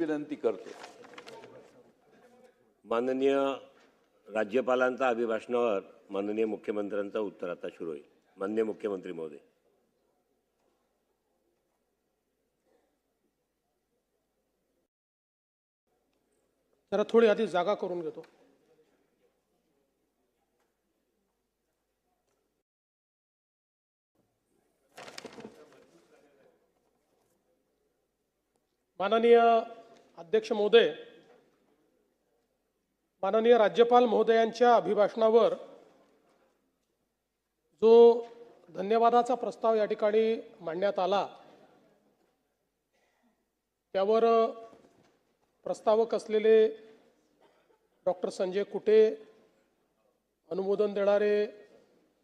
विनंती करतो. माननीय राज्यपालांच्या अभिभाषणावर माननीय मुख्यमंत्र्यांचा उत्तर आता सुरू होईल. माननीय मुख्यमंत्री महोदय. जरा थोडी आधी जागा करून घेतो. माननीय अध्यक्ष महोदय, माननीय राज्यपाल महोदयांच्या अभिभाषणावर जो धन्यवादाचा प्रस्ताव या ठिकाणी मांडण्यात आला त्यावर प्रस्तावक असलेले डॉक्टर संजय कुटे, अनुमोदन देणारे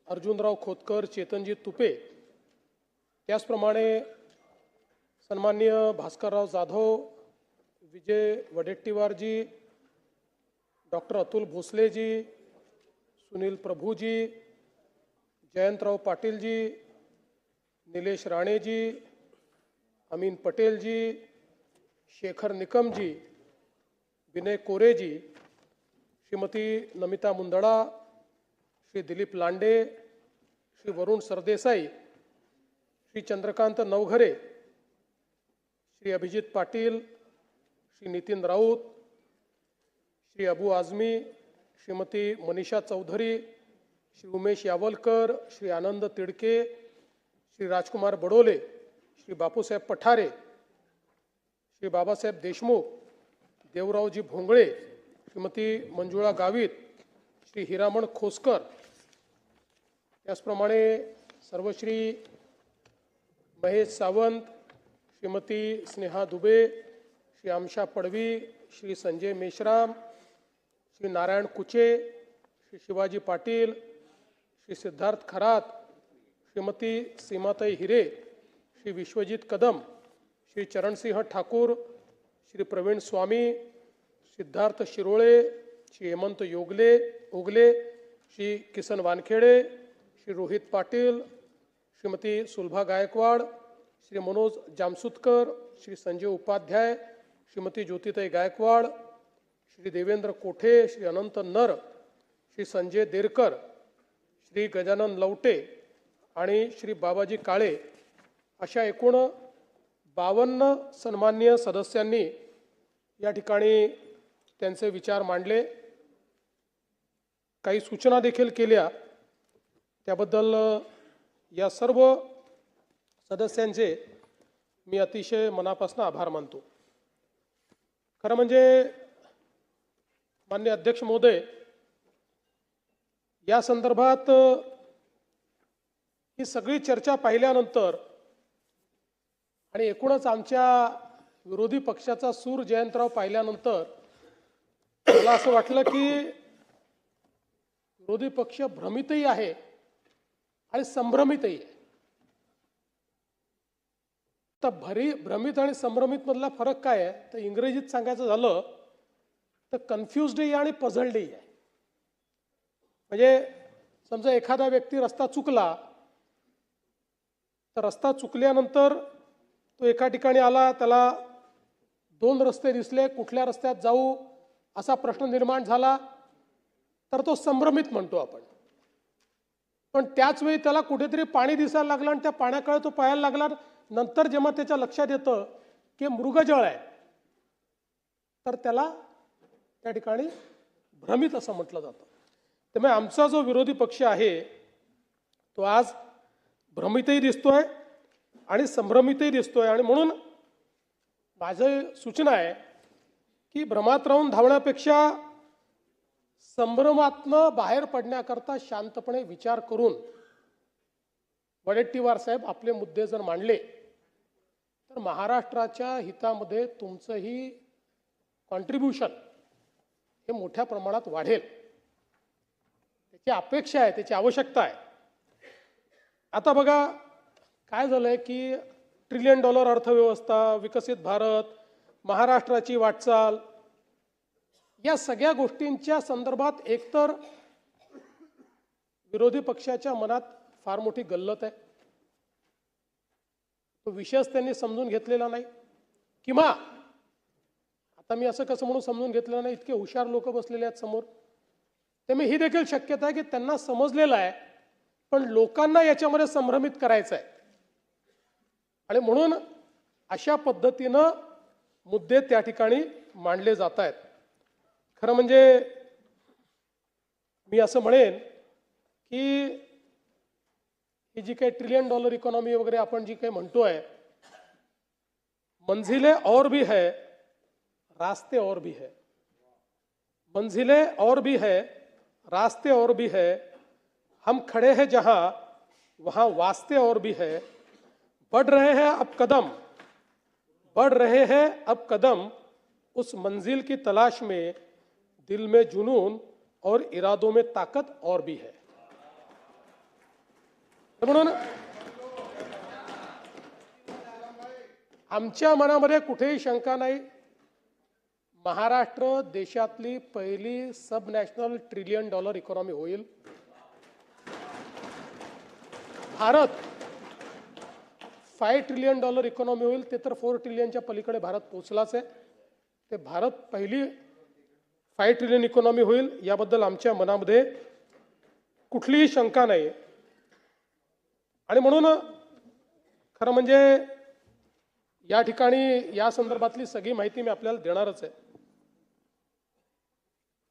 अर्जुनराव खोतकर, चेतनजी तुपे, त्याचप्रमाणे सन्माननीय भास्करराव जाधव, विजय वडेट्टीवारजी, डॉक्टर अतुल भोसलेजी, सुनील प्रभूजी, जयंतराव पाटीलजी, निलेश राणेजी, अमीन पटेलजी, शेखर निकमजी, विनय कोरेजी, श्रीमती नमिता मुंदडा, श्री दिलीप लांडे, श्री वरुण सरदेसाई, श्री चंद्रकांत नवघरे, श्री अभिजित पाटील, श्री नितीन राऊत, श्री अबू आझमी, श्रीमती मनीषा चौधरी, श्री उमेश यावलकर, श्री आनंद तिडके, श्री राजकुमार बडोले, श्री बापूसाहेब पठारे, श्री बाबासाहेब देशमुख, देवरावजी भोंगळे, श्रीमती मंजुळा गावित, श्री हिरामण खोसकर, त्याचप्रमाणे सर्वश्री महेश सावंत, श्रीमती स्नेहा दुबे, श्री आमशा पडवी, श्री संजय मेश्राम, श्री नारायण कुचे, श्री शिवाजी पाटील, श्री सिद्धार्थ खरात, श्रीमती सीमाताई हिरे, श्री विश्वजीत कदम, श्री चरणसिंह ठाकूर, श्री प्रवीण स्वामी, सिद्धार्थ शिरोळे, श्री हेमंत ओगले, श्री किसन वानखेडे, श्री रोहित पाटील, श्रीमती सुलभा गायकवाड, श्री मनोज जामसुतकर, श्री संजय उपाध्याय, श्रीमती ज्योतिताई गायकवाड, श्री देवेंद्र कोठे, श्री अनंत नर, श्री संजय देरकर, श्री गजानन लवटे आणि श्री बाबाजी काळे अशा एकूण 52 सन्माननीय सदस्यांनी या ठिकाणी त्यांचे विचार मांडले, काही सूचना देखील केल्या. त्याबद्दल या सर्व सदस्यांचे मी अतिशय मनापासून आभार मानतो. खरं म्हणजे माननीय अध्यक्ष महोदय, या संदर्भात ही सगळी चर्चा पाहिल्यानंतर आणि एकूणच आमच्या विरोधी पक्षाचा सूर जयंतराव पाहिल्यानंतर मला असं वाटलं की विरोधी पक्ष भ्रमितही आहे आणि संभ्रमितही आहे. तर भ्रमित आणि संभ्रमित मधला फरक काय आहे तर इंग्रजीत सांगायचं झालं तर कन्फ्युज्डही आणि पझल्डही आहे. म्हणजे समजा एखादा व्यक्ती रस्ता चुकला तर रस्ता चुकल्यानंतर तो एका ठिकाणी आला, त्याला 2 रस्ते दिसले, कुठल्या रस्त्यात जाऊ असा प्रश्न निर्माण झाला तर तो संभ्रमित म्हणतो आपण. पण त्याच वेळी त्याला कुठेतरी पाणी दिसायला लागलं आणि त्या पाण्याकडे तो पाहायला लागला. नंतर जेव्हा त्याच्या लक्षात येतं की मृगजळ आहे तर त्याला त्या ठिकाणी भ्रमित असं म्हटलं जातं. त्यामुळे आमचा जो विरोधी पक्ष आहे तो आज भ्रमितही दिसतोय आणि संभ्रमितही दिसतोय. आणि म्हणून माझी सूचना आहे की भ्रमात राहून धावण्यापेक्षा संभ्रमातनं बाहेर पडण्याकरता शांतपणे विचार करून वडेट्टीवार साहेब आपले मुद्दे जर मांडले तर महाराष्ट्राच्या हितामध्ये तुमचंही कॉन्ट्रीब्युशन हे मोठ्या प्रमाणात वाढेल. त्याची अपेक्षा आहे, त्याची आवश्यकता आहे. आता बघा काय झालंय की $1 ट्रिलियन अर्थव्यवस्था, विकसित भारत, महाराष्ट्राची वाटचाल, या सगळ्या गोष्टींच्या संदर्भात एकतर विरोधी पक्षाच्या मनात फार मोठी गल्लत आहे, तो विषयच त्यांनी समजून घेतलेला नाही, किंवा आता मी असं कसं म्हणून समजून घेतलं नाही, इतके हुशार लोक बसलेले आहेत समोर, त्यामुळे ही देखील शक्यता आहे की त्यांना समजलेलं आहे, पण लोकांना याच्यामध्ये संभ्रमित करायचं आहे. आणि म्हणून अशा पद्धतीनं मुद्दे त्या ठिकाणी मांडले जात आहेत. खरं म्हणजे मी असं म्हणेन की ही जी काही $1 ट्रिलियन इकॉनॉमी वगैरे आपण जी काही म्हणतोय, मंजिलें और भी है, रास्ते और भी है. मंजिलें और भी है, रास्ते और भी है. हम खड़े हैं जहां वहां वास्ते और भी है. बढ़ रहे हैं अब कदम, बढ़ रहे हैं अब कदम, उस मंजिल की तलाश में दिल में जुनून और इरादों में ताकत और भी है. म्हणून आमच्या मनामध्ये कुठेही शंका नाही, महाराष्ट्र देशातली पहिली सब नॅशनल $1 ट्रिलियन इकॉनॉमी होईल. भारत $5 ट्रिलियन इकॉनॉमी होईल. ते तर 4 ट्रिलियनच्या पलीकडे भारत पोहोचलाच आहे. ते भारत पहिली $5 ट्रिलियन इकॉनॉमी होईल याबद्दल आमच्या मनामध्ये कुठलीही शंका नाही. आणि म्हणून खरं म्हणजे या ठिकाणी या संदर्भातली सगळी माहिती मी आपल्याला देणारच आहे.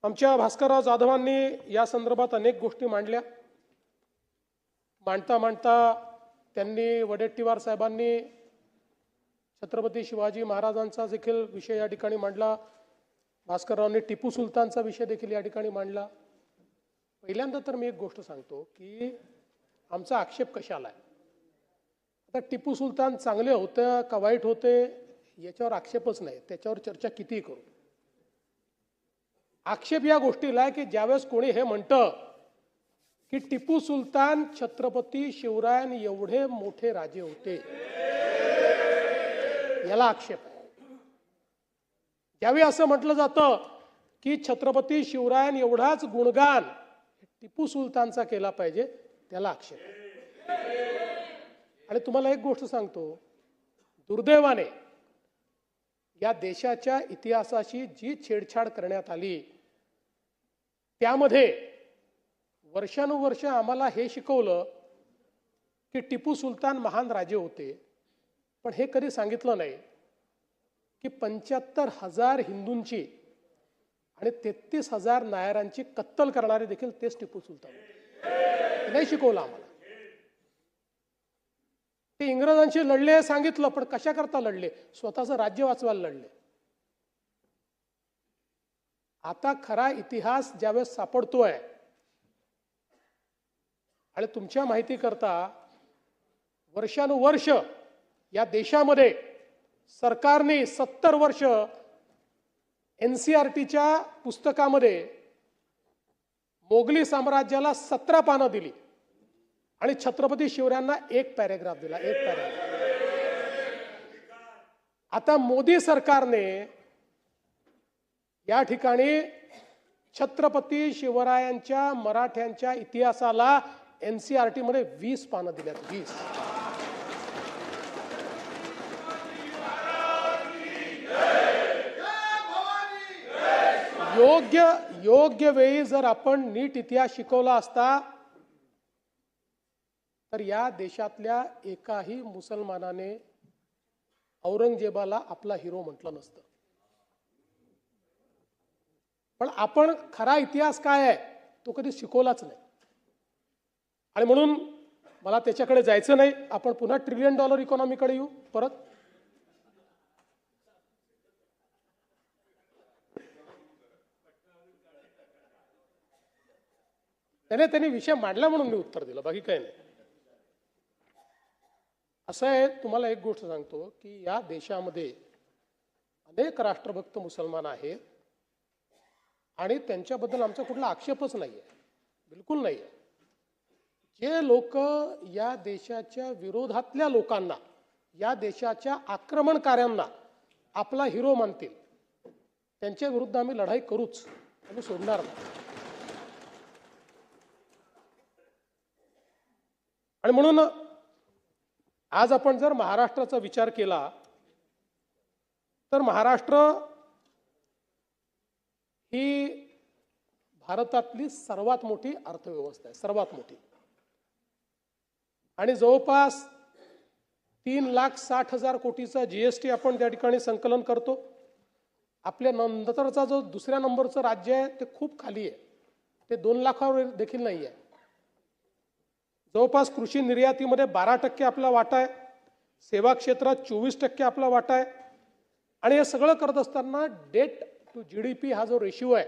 आमच्या भास्करराव जाधवांनी या संदर्भात अनेक गोष्टी मांडल्या. मांडता मांडता त्यांनी वडेट्टीवार साहेबांनी छत्रपती शिवाजी महाराजांचा देखील विषय या ठिकाणी मांडला. भास्कररावांनी टिपू सुलतानचा विषय देखील या ठिकाणी मांडला. पहिल्यांदा तर मी एक गोष्ट सांगतो की आमचा आक्षेप कशाला आहे. आता टिपू सुलतान चांगले होते का वाईट होते याच्यावर आक्षेपच नाही, त्याच्यावर चर्चा कितीही करू. आक्षेप या गोष्टीला आहे की ज्यावेळेस कोणी हे म्हणतं की टिपू सुलतान छत्रपती शिवरायां एवढे मोठे राजे होते, याला आक्षेप आहे. ज्यावेळी असं म्हटलं जातं की छत्रपती शिवरायां एवढाच गुणगान टिपू सुलतानचा केला पाहिजे, त्याला आक्षेप आहे. आणि तुम्हाला एक गोष्ट सांगतो, दुर्दैवाने या देशाच्या इतिहासाशी जी छेडछाड करण्यात आली त्यामध्ये वर्षानुवर्ष आम्हाला हे शिकवलं की टिपू सुलतान महान राजे होते, पण हे कधी सांगितलं नाही की 75,000 हिंदूंची आणि 33,000 नायरांची कत्तल करणारे देखील तेच टिपू सुलतान होते. नाही शिकवलं आम्हाला. ते इंग्रजांशी लढले सांगितलं, पण कशा करता लढले? स्वतःचं राज्य वाचवायला लढले. आता खरा इतिहास ज्यावेळेस सापडतोय, आणि तुमच्या माहिती करता वर्षानुवर्ष या देशामध्ये सरकारने 70 वर्ष NCERTच्या पुस्तकामध्ये मोगली साम्राज्याला 17 पानं दिली आणि छत्रपती शिवरायांना 1 पॅरेग्राफ दिला, 1 पॅरेग्राफ. आता मोदी सरकारने या ठिकाणी छत्रपती शिवरायांच्या मराठ्यांच्या इतिहासाला NCERT मध्ये 20 पानं दिल्यात. 20. योग्य वेळी जर आपण नीट इतिहास शिकवला असता तर या देशातल्या एकाही मुसलमानाने औरंगजेबाला आपला हिरो म्हटलं नसतं. पण आपण खरा इतिहास काय आहे तो कधी शिकवलाच नाही. आणि म्हणून मला त्याच्याकडे जायचं नाही. आपण पुन्हा $1 ट्रिलियन इकॉनॉमीकडे येऊ परत. त्यांनी विषय मांडला म्हणून मी उत्तर दिलं, बाकी काही नाही. असं आहे, तुम्हाला एक गोष्ट सांगतो की या देशामध्ये अनेक राष्ट्रभक्त मुसलमान आहेत आणि त्यांच्याबद्दल आमचा कुठला आक्षेपच नाहीये, बिलकुल नाहीये. जे लोक या देशाच्या विरोधातल्या लोकांना, या देशाच्या आक्रमणकार्यांना आपला हिरो मानतील त्यांच्या विरुद्ध आम्ही लढाई करूच, आम्ही सोडणार नाही. आणि म्हणून आज आपण जर महाराष्ट्राचा विचार केला तर महाराष्ट्र ही भारतातली सर्वात मोठी अर्थव्यवस्था आहे, सर्वात मोठी. आणि जवळपास 3,60,000 कोटीचा GST आपण त्या ठिकाणी संकलन करतो. आपल्या नंतरचा जो दुसऱ्या नंबरचं राज्य आहे ते खूप खाली आहे, ते 2 लाखावर देखील नाही आहे. जवळपास कृषी निर्यातीमध्ये 12% आपला वाटा आहे, सेवा क्षेत्रात 24% आपला वाटा आहे. आणि हे सगळं करत असताना डेट टू GDP हा जो रेशिओ आहे,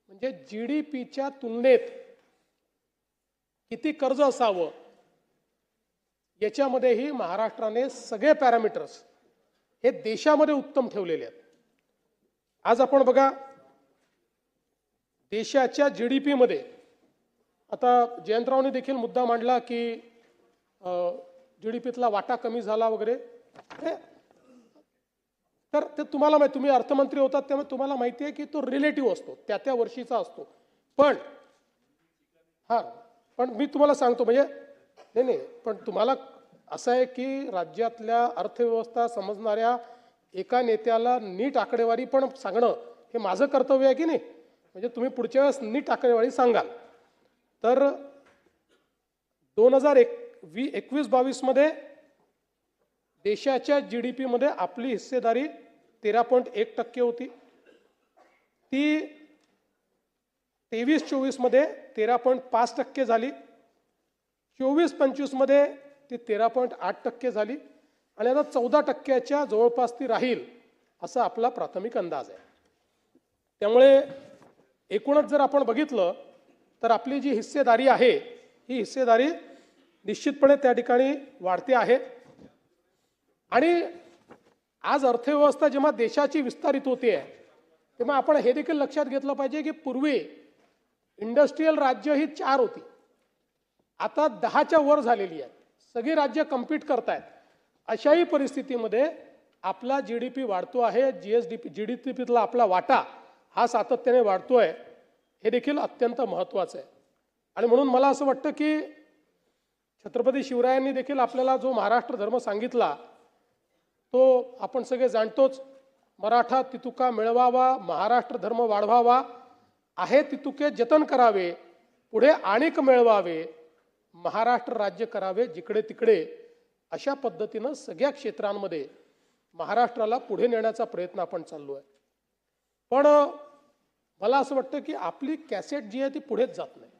म्हणजे GDPच्या तुलनेत किती कर्ज असावं याच्यामध्येही महाराष्ट्राने सगळे पॅरामीटर्स हे देशामध्ये उत्तम ठेवलेले आहेत. आज आपण बघा, देशाच्या GDP मध्ये आता जयंतरावने देखील मुद्दा मांडला की GDPतला वाटा कमी झाला वगैरे. तर ते तुम्हाला माहिती, तुम्ही अर्थमंत्री होतात त्यामुळे तुम्हाला माहिती आहे की तो रिलेटिव्ह असतो, त्या वर्षीचा असतो. पण मी तुम्हाला सांगतो, म्हणजे नाही, पण तुम्हाला असं आहे की राज्यातल्या अर्थव्यवस्था समजणाऱ्या एका नेत्याला नीट आकडेवारी पण सांगणं हे माझं कर्तव्य आहे की नाही. म्हणजे तुम्ही पुढच्या वेळेस नीट आकडेवारी सांगाल. तर 2021-22 मध्ये देशाच्या GDP मध्ये आपली हिस्सेदारी 13.1% होती. ती 23-24 मध्ये 13.5% झाली. 24-25 मध्ये ती 13.8% झाली. आणि आता 14% जवळपास ती राहील असा आपला प्राथमिक अंदाज आहे. त्यामुळे एकूणच जर आपण बघितलं तर आपली जी हिस्सेदारी आहे ही हिस्सेदारी निश्चितपणे त्या ठिकाणी वाढते आहे. आणि आज अर्थव्यवस्था जेव्हा देशाची विस्तारित होते आहे तेव्हा आपण हे देखील लक्षात घेतलं पाहिजे की पूर्वी इंडस्ट्रीयल राज्य ही 4 होती, आता 10च्या वर झालेली आहे. सगळी राज्य कम्पीट करतायत. अशाही परिस्थितीमध्ये आपला GDP वाढतो आहे. GDPतला आपला वाटा हा सातत्याने वाढतोय, हे देखील अत्यंत महत्त्वाचं आहे. आणि म्हणून मला असं वाटतं की छत्रपती शिवरायांनी देखील आपल्याला जो महाराष्ट्र धर्म सांगितला तो आपण सगळे जाणतोच. मराठा तितुका मिळवावा, महाराष्ट्र धर्म वाढवावा, आहे तितुके जतन करावे, पुढे आणिक मिळवावे, महाराष्ट्र राज्य करावे जिकडे तिकडे. अशा पद्धतीनं सगळ्या क्षेत्रांमध्ये महाराष्ट्राला पुढे नेण्याचा प्रयत्न आपण चाललो आहे. पण मला असं वाटतं की आपली कॅसेट जी आहे ती पुढेच जात नाही,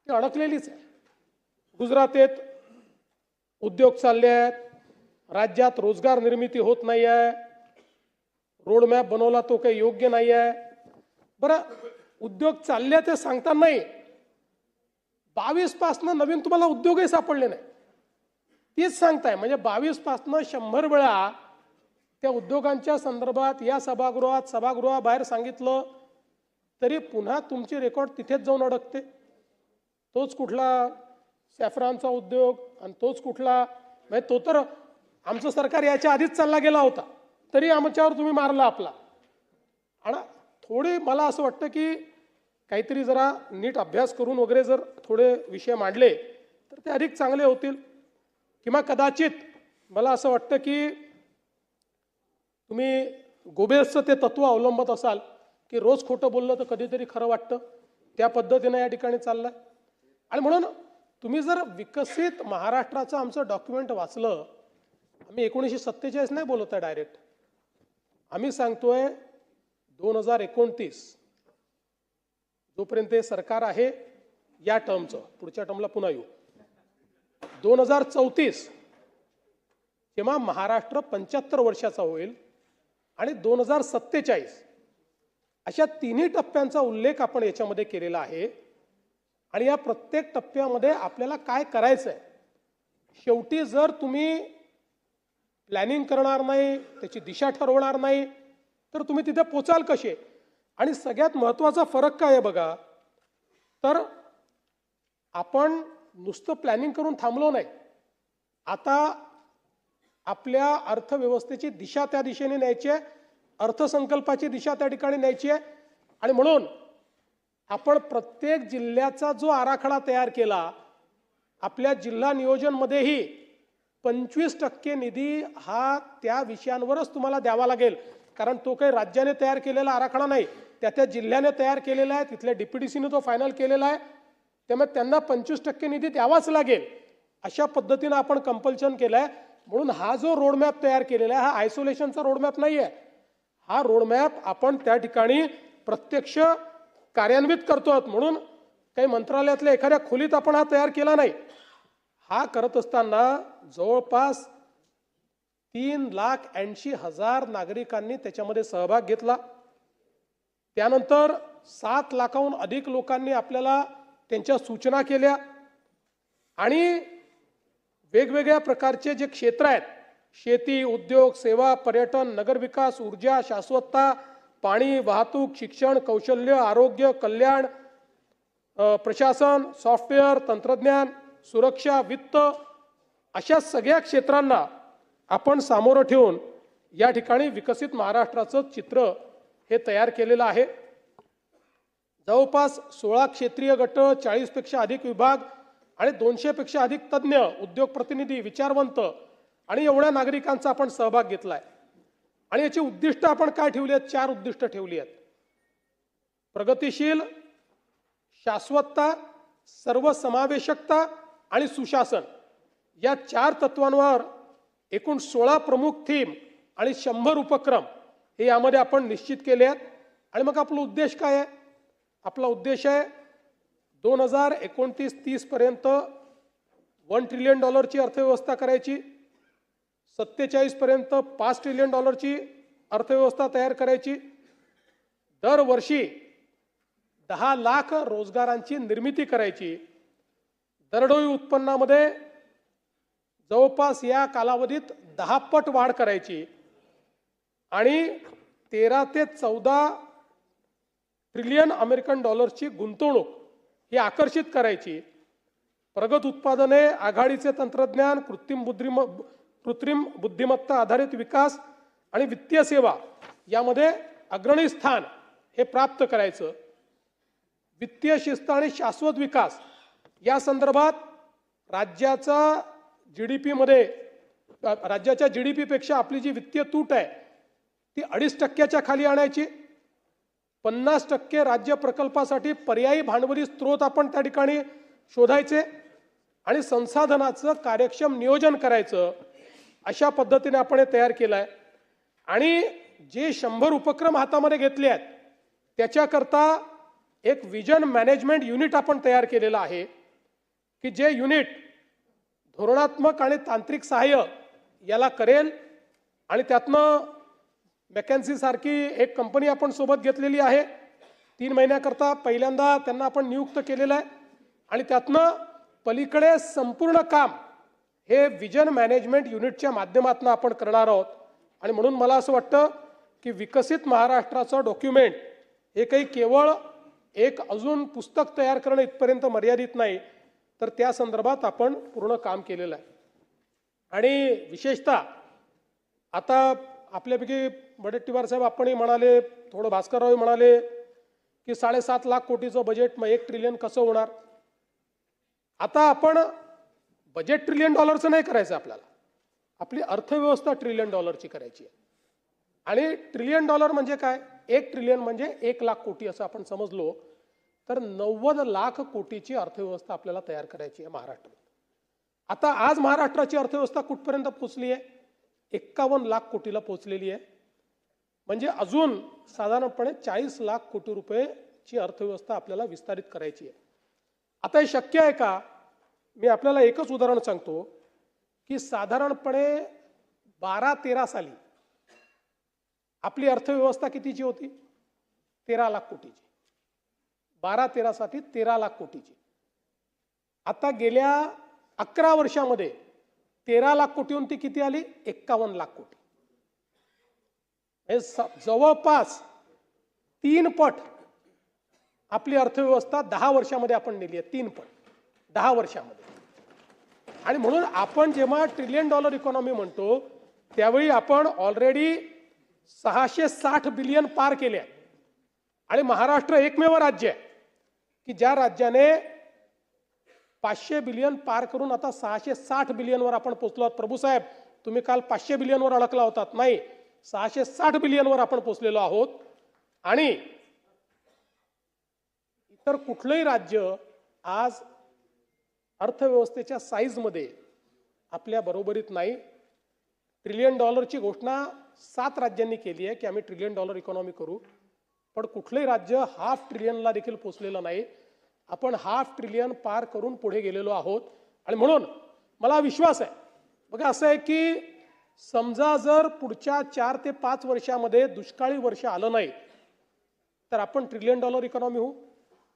ती अडकलेलीच आहे. गुजरातेत उद्योग चालले आहेत, राज्यात रोजगार निर्मिती होत नाही आहे, रोडमॅप बनवला तो काही योग्य नाही आहे. बरं, उद्योग चालले ते सांगता नाही, 22 पासनं नवीन तुम्हाला उद्योगही सापडले नाही, तीच सांगताय. म्हणजे 22 पासनं 100 वेळा त्या उद्योगांच्या संदर्भात या सभागृहाबाहेर सांगितलं तरी पुन्हा तुमची रेकॉर्ड तिथेच जाऊन अडकते. तोच कुठला सॅफ्रॉनचा उद्योग आणि तोच कुठला, म्हणजे तो तर आमचं सरकार याच्या आधीच चालला गेला होता तरी आमच्यावर तुम्ही मारला आपला. आणि थोडी मला असं वाटतं की काहीतरी जरा नीट अभ्यास करून वगैरे जर थोडे विषय मांडले तर ते अधिक चांगले होतील. किंवा कदाचित मला असं वाटतं की तुम्ही गोबेल्सचं ते तत्व अवलंबत असाल की रोज खोटं बोललं तर कधीतरी खरं वाटतं, त्या पद्धतीनं या ठिकाणी चाललंय. आणि म्हणून तुम्ही जर विकसित महाराष्ट्राचं आमचं डॉक्युमेंट वाचलं, आम्ही 1947 नाही बोलत आहे डायरेक्ट, आम्ही सांगतोय 2029 जोपर्यंत हे सरकार आहे या टर्मचं, पुढच्या टर्मला पुन्हा येऊ, 2034 जेव्हा महाराष्ट्र 75 वर्षाचा होईल आणि 2047 अशा तिन्ही टप्प्यांचा उल्लेख आपण याच्यामध्ये केलेला आहे. आणि या प्रत्येक टप्प्यामध्ये आपल्याला काय करायचं आहे, शेवटी जर तुम्ही प्लॅनिंग करणार नाही, त्याची दिशा ठरवणार नाही तर तुम्ही तिथे पोचाल कसे. आणि सगळ्यात महत्त्वाचा फरक काय आहे बघा, तर आपण नुसतं प्लॅनिंग करून थांबलो नाही, आता आपल्या अर्थव्यवस्थेची दिशा त्या दिशेने न्यायची आहे, अर्थसंकल्पाची दिशा त्या ठिकाणी न्यायची आहे. आणि म्हणून आपण प्रत्येक जिल्ह्याचा जो आराखडा तयार केला, आपल्या जिल्हा नियोजनमध्येही 25% निधी हा त्या विषयांवरच तुम्हाला द्यावा लागेल, कारण तो काही राज्याने तयार केलेला आराखडा नाही, त्या जिल्ह्याने तयार केलेला आहे, तिथल्या DPDCने तो फायनल केलेला आहे. त्यामुळे त्यांना 25% निधी द्यावाच लागेल अशा पद्धतीने आपण कंपल्शन केलं आहे. म्हणून हा जो रोडमॅप तयार केलेला आहे हा आयसोलेशनचा रोडमॅप नाही आहे. हा रोडमॅप आपण त्या ठिकाणी प्रत्यक्ष कार्यान्वित करतो आहोत. म्हणून काही मंत्रालयातल्या एखाद्या खोलीत आपण हा तयार केला नाही. हा करत असताना जवळपास 3,80,000 नागरिकांनी त्याच्यामध्ये सहभाग घेतला. त्यानंतर 7 लाखाहून अधिक लोकांनी आपल्याला त्यांच्या सूचना केल्या आणि वेगवेगळ्या प्रकारचे जे क्षेत्र आहेत, शेती, उद्योग, सेवा, पर्यटन, नगरविकास, ऊर्जा, शाश्वतता, पाणी, वाहतूक, शिक्षण, कौशल्य, आरोग्य, कल्याण, प्रशासन, सॉफ्टवेअर, तंत्रज्ञान, सुरक्षा, वित्त अशा सगळ्या क्षेत्रांना आपण सामोरं ठेवून या ठिकाणी विकसित महाराष्ट्राचं चित्र हे तयार केलेलं आहे. जवळपास 16 क्षेत्रीय गट, 40 पेक्षा अधिक विभाग आणि 200 पेक्षा अधिक तज्ज्ञ, उद्योग प्रतिनिधी, विचारवंत आणि एवढ्या नागरिकांचा आपण सहभाग घेतलाय. आणि याची उद्दिष्ट आपण काय ठेवली आहेत? 4 उद्दिष्ट ठेवली आहेत. प्रगतिशील, शाश्वतता, सर्वसमावेशकता आणि सुशासन या 4 तत्वांवर एकूण 16 प्रमुख थीम आणि 100 उपक्रम हे यामध्ये आपण निश्चित केले आहेत. आणि मग आपला उद्देश काय आहे? आपला उद्देश आहे 2029-30 पर्यंत $1 ट्रिलियन अर्थव्यवस्था करायची, 47 पर्यंत $5 ट्रिलियन अर्थव्यवस्था तयार करायची, दरवर्षी 10 लाख रोजगारांची निर्मिती करायची, दरडोई उत्पन्नामध्ये जवळपास या कालावधीत 10 पट वाढ करायची आणि 13 ते 14 ट्रिलियन अमेरिकन डॉलर्सची गुंतवणूक ही आकर्षित करायची, प्रगत उत्पादने, आघाडीचे तंत्रज्ञान, कृत्रिम बुद्धिमत्ता आधारित विकास आणि वित्तीय सेवा यामध्ये अग्रणी स्थान हे प्राप्त करायचं, वित्तीय शिस्त आणि शाश्वत विकास या संदर्भात राज्याच्या GDP पेक्षा आपली जी वित्तीय तूट आहे ती 2.5% खाली आणायची, 50% राज्य प्रकल्पासाठी पर्यायी भांडवली स्रोत आपण त्या ठिकाणी शोधायचे आणि संसाधनाचं कार्यक्षम नियोजन करायचं. अशा पद्धतीने आपण हे तयार केलं आहे. आणि जे 100 उपक्रम हातामध्ये घेतले आहेत त्याच्याकरता एक विजन मॅनेजमेंट युनिट आपण तयार केलेलं आहे की जे युनिट धोरणात्मक आणि तांत्रिक सहाय्य याला करेल. आणि त्यातनं मॅकेन्सी सारखी एक कंपनी आपण सोबत घेतलेली आहे. 3 महिन्याकरता पहिल्यांदा त्यांना आपण नियुक्त केलेलं आहे आणि त्यातनं पलीकडे संपूर्ण काम हे विजन मॅनेजमेंट युनिटच्या माध्यमातून आपण करणार आहोत. आणि म्हणून मला असं वाटतं की विकसित महाराष्ट्राचं डॉक्युमेंट हे काही केवळ एक अजून पुस्तक तयार करणं इथपर्यंत मर्यादित नाही, तर त्या संदर्भात आपण पूर्ण काम केलेलं आहे. आणि विशेषतः आता आपल्यापैकी वडेट्टीवार साहेब आपणही म्हणाले, थोडं भास्करराव म्हणाले की 7.5 लाख कोटीचं बजेट, मग 1 ट्रिलियन कसं होणार? आता आपण बजेट $1 ट्रिलियन नाही करायचं, आपल्याला आपली अर्थव्यवस्था $1 ट्रिलियन करायची आहे. आणि $1 ट्रिलियन म्हणजे काय? 1 ट्रिलियन म्हणजे 1 लाख कोटी असं आपण समजलो तर 90 लाख कोटीची अर्थव्यवस्था आपल्याला तयार करायची आहे महाराष्ट्रात. आता आज महाराष्ट्राची अर्थव्यवस्था कुठपर्यंत पोहोचली आहे? 51 लाख कोटीला पोहोचलेली आहे. म्हणजे अजून साधारणपणे 40 लाख कोटी रुपयेची अर्थव्यवस्था आपल्याला विस्तारित करायची आहे. आता हे शक्य आहे का? मी आपल्याला एकच उदाहरण सांगतो की साधारणपणे 12-13 साली आपली अर्थव्यवस्था कितीची होती? 13 लाख कोटीची. 12-13 साठी 13 लाख कोटीची. आता गेल्या 11 वर्षामध्ये 13 लाख कोटीहून ती किती आली? 51 लाख कोटी. जवळपास 3 पट आपली अर्थव्यवस्था 10 वर्षामध्ये आपण नेली आहे. 3 पट 10 वर्षामध्ये. आणि म्हणून आपण जेव्हा $1 ट्रिलियन इकॉनॉमी म्हणतो त्यावेळी आपण ऑलरेडी 660 बिलियन पार केले आहे. आणि महाराष्ट्र एकमेव राज्य आहे की ज्या राज्याने 500 बिलियन पार करून आता 660 बिलियनवर आपण पोहोचलो आहोत. प्रभू साहेब, तुम्ही काल 500 बिलियनवर अडकला होतात. नाही, 660 बिलियनवर आपण पोहोचलेलो आहोत. आणि तर कुठलंही राज्य आज अर्थव्यवस्थेच्या साईजमध्ये आपल्या बरोबरीत नाही. $1 ट्रिलियन घोषणा 7 राज्यांनी केली आहे की आम्ही $1 ट्रिलियन इकॉनॉमी करू, पण कुठलंही राज्य $500 बिलियनला देखील पोचलेलं नाही. आपण $500 बिलियन पार करून पुढे गेलेलो आहोत. आणि म्हणून मला विश्वास आहे, बघा असं आहे की समजा जर पुढच्या 4 ते 5 वर्षामध्ये दुष्काळी वर्ष आलं नाही तर आपण $1 ट्रिलियन इकॉनॉमी होऊ.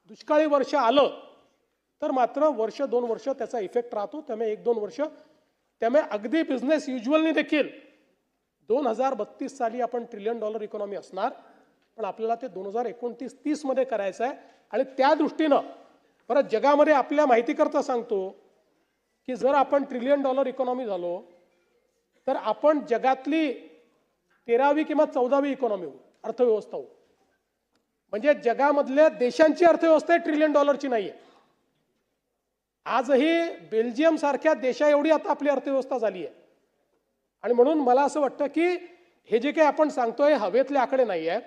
दुष्काळी वर्ष आलं तर मात्र वर्ष 2 वर्ष त्याचा इफेक्ट राहतो. त्यामुळे 1-2 वर्ष त्यामुळे अगदी बिझनेस युज्युअलनी देखील 2032 साली आपण $1 ट्रिलियन इकॉनॉमी असणार, पण आपल्याला ते 2029-30 मध्ये करायचं आहे. आणि त्या दृष्टीनं बरं जगामध्ये आपल्या माहितीकरता सांगतो की जर आपण $1 ट्रिलियन इकॉनॉमी झालो तर आपण जगातली 13वी किंवा 14वी इकॉनॉमी होऊ, अर्थव्यवस्था होऊ. म्हणजे जगामधल्या देशांची अर्थव्यवस्था $1 ट्रिलियन नाही आहे. आजही बेल्जियम सारख्या देशा एवढी आता आपली अर्थव्यवस्था झाली आहे. आणि म्हणून मला असं वाटतं की हे जे काही आपण सांगतोय हवेतले आकडे नाही आहेत.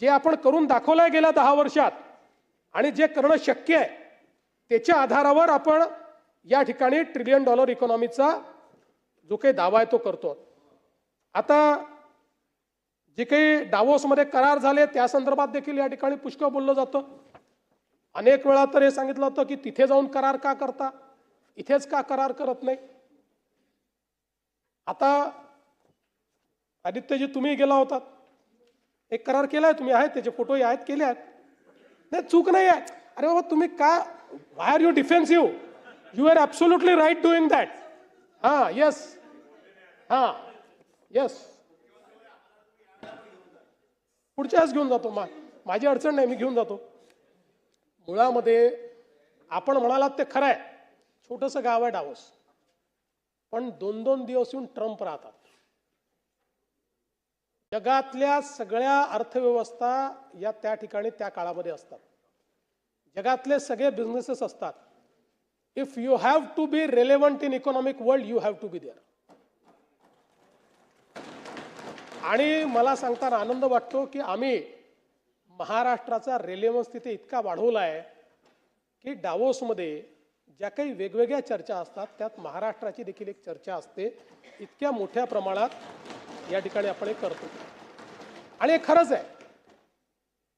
जे आपण करून दाखवलंय गेल्या 10 वर्षात आणि जे करणं शक्य आहे त्याच्या आधारावर आपण या ठिकाणी $1 ट्रिलियन इकॉनॉमीचा जो काही दावा आहे तो करतो. आता जे काही डावोसमध्ये करार झाले त्या संदर्भात देखील या ठिकाणी पुष्कळ बोललं जातं. अनेक वेळा तर हे सांगितलं होतं की तिथे जाऊन करार का करता, इथेच का करार करत नाही. आता आदित्यजी तुम्ही गेला होता, एक करार केलाय तुम्ही, आहेत त्याचे फोटोही आहेत, केले आहेत. नाही चूक नाही आहे. अरे बाबा तुम्ही का, why are you defensive, you are absolutely right doing that. हां येस, हां येस, पुढच्याच घेऊन जातो. माझी अडचण नाही, मी घेऊन जातो. मुळामध्ये आपण म्हणालात ते खरं आहे, छोटंसं गाव आहे डावोस, पण 2-2 दिवस येऊन ट्रम्प राहतात. जगातल्या सगळ्या अर्थव्यवस्था या त्या ठिकाणी त्या काळामध्ये असतात. जगातले सगळे बिझनेसेस असतात. If you have to be relevant in economic world you have to be there. आणि मला सांगताना आनंद वाटतो की आम्ही महाराष्ट्राचा रेलेव्हन्स तिथे इतका वाढवला आहे की डावोसमध्ये ज्या काही वेगवेगळ्या चर्चा असतात त्यात महाराष्ट्राची देखील एक चर्चा असते. इतक्या मोठ्या प्रमाणात या ठिकाणी आपण हे करतो आणि हे खरंच आहे.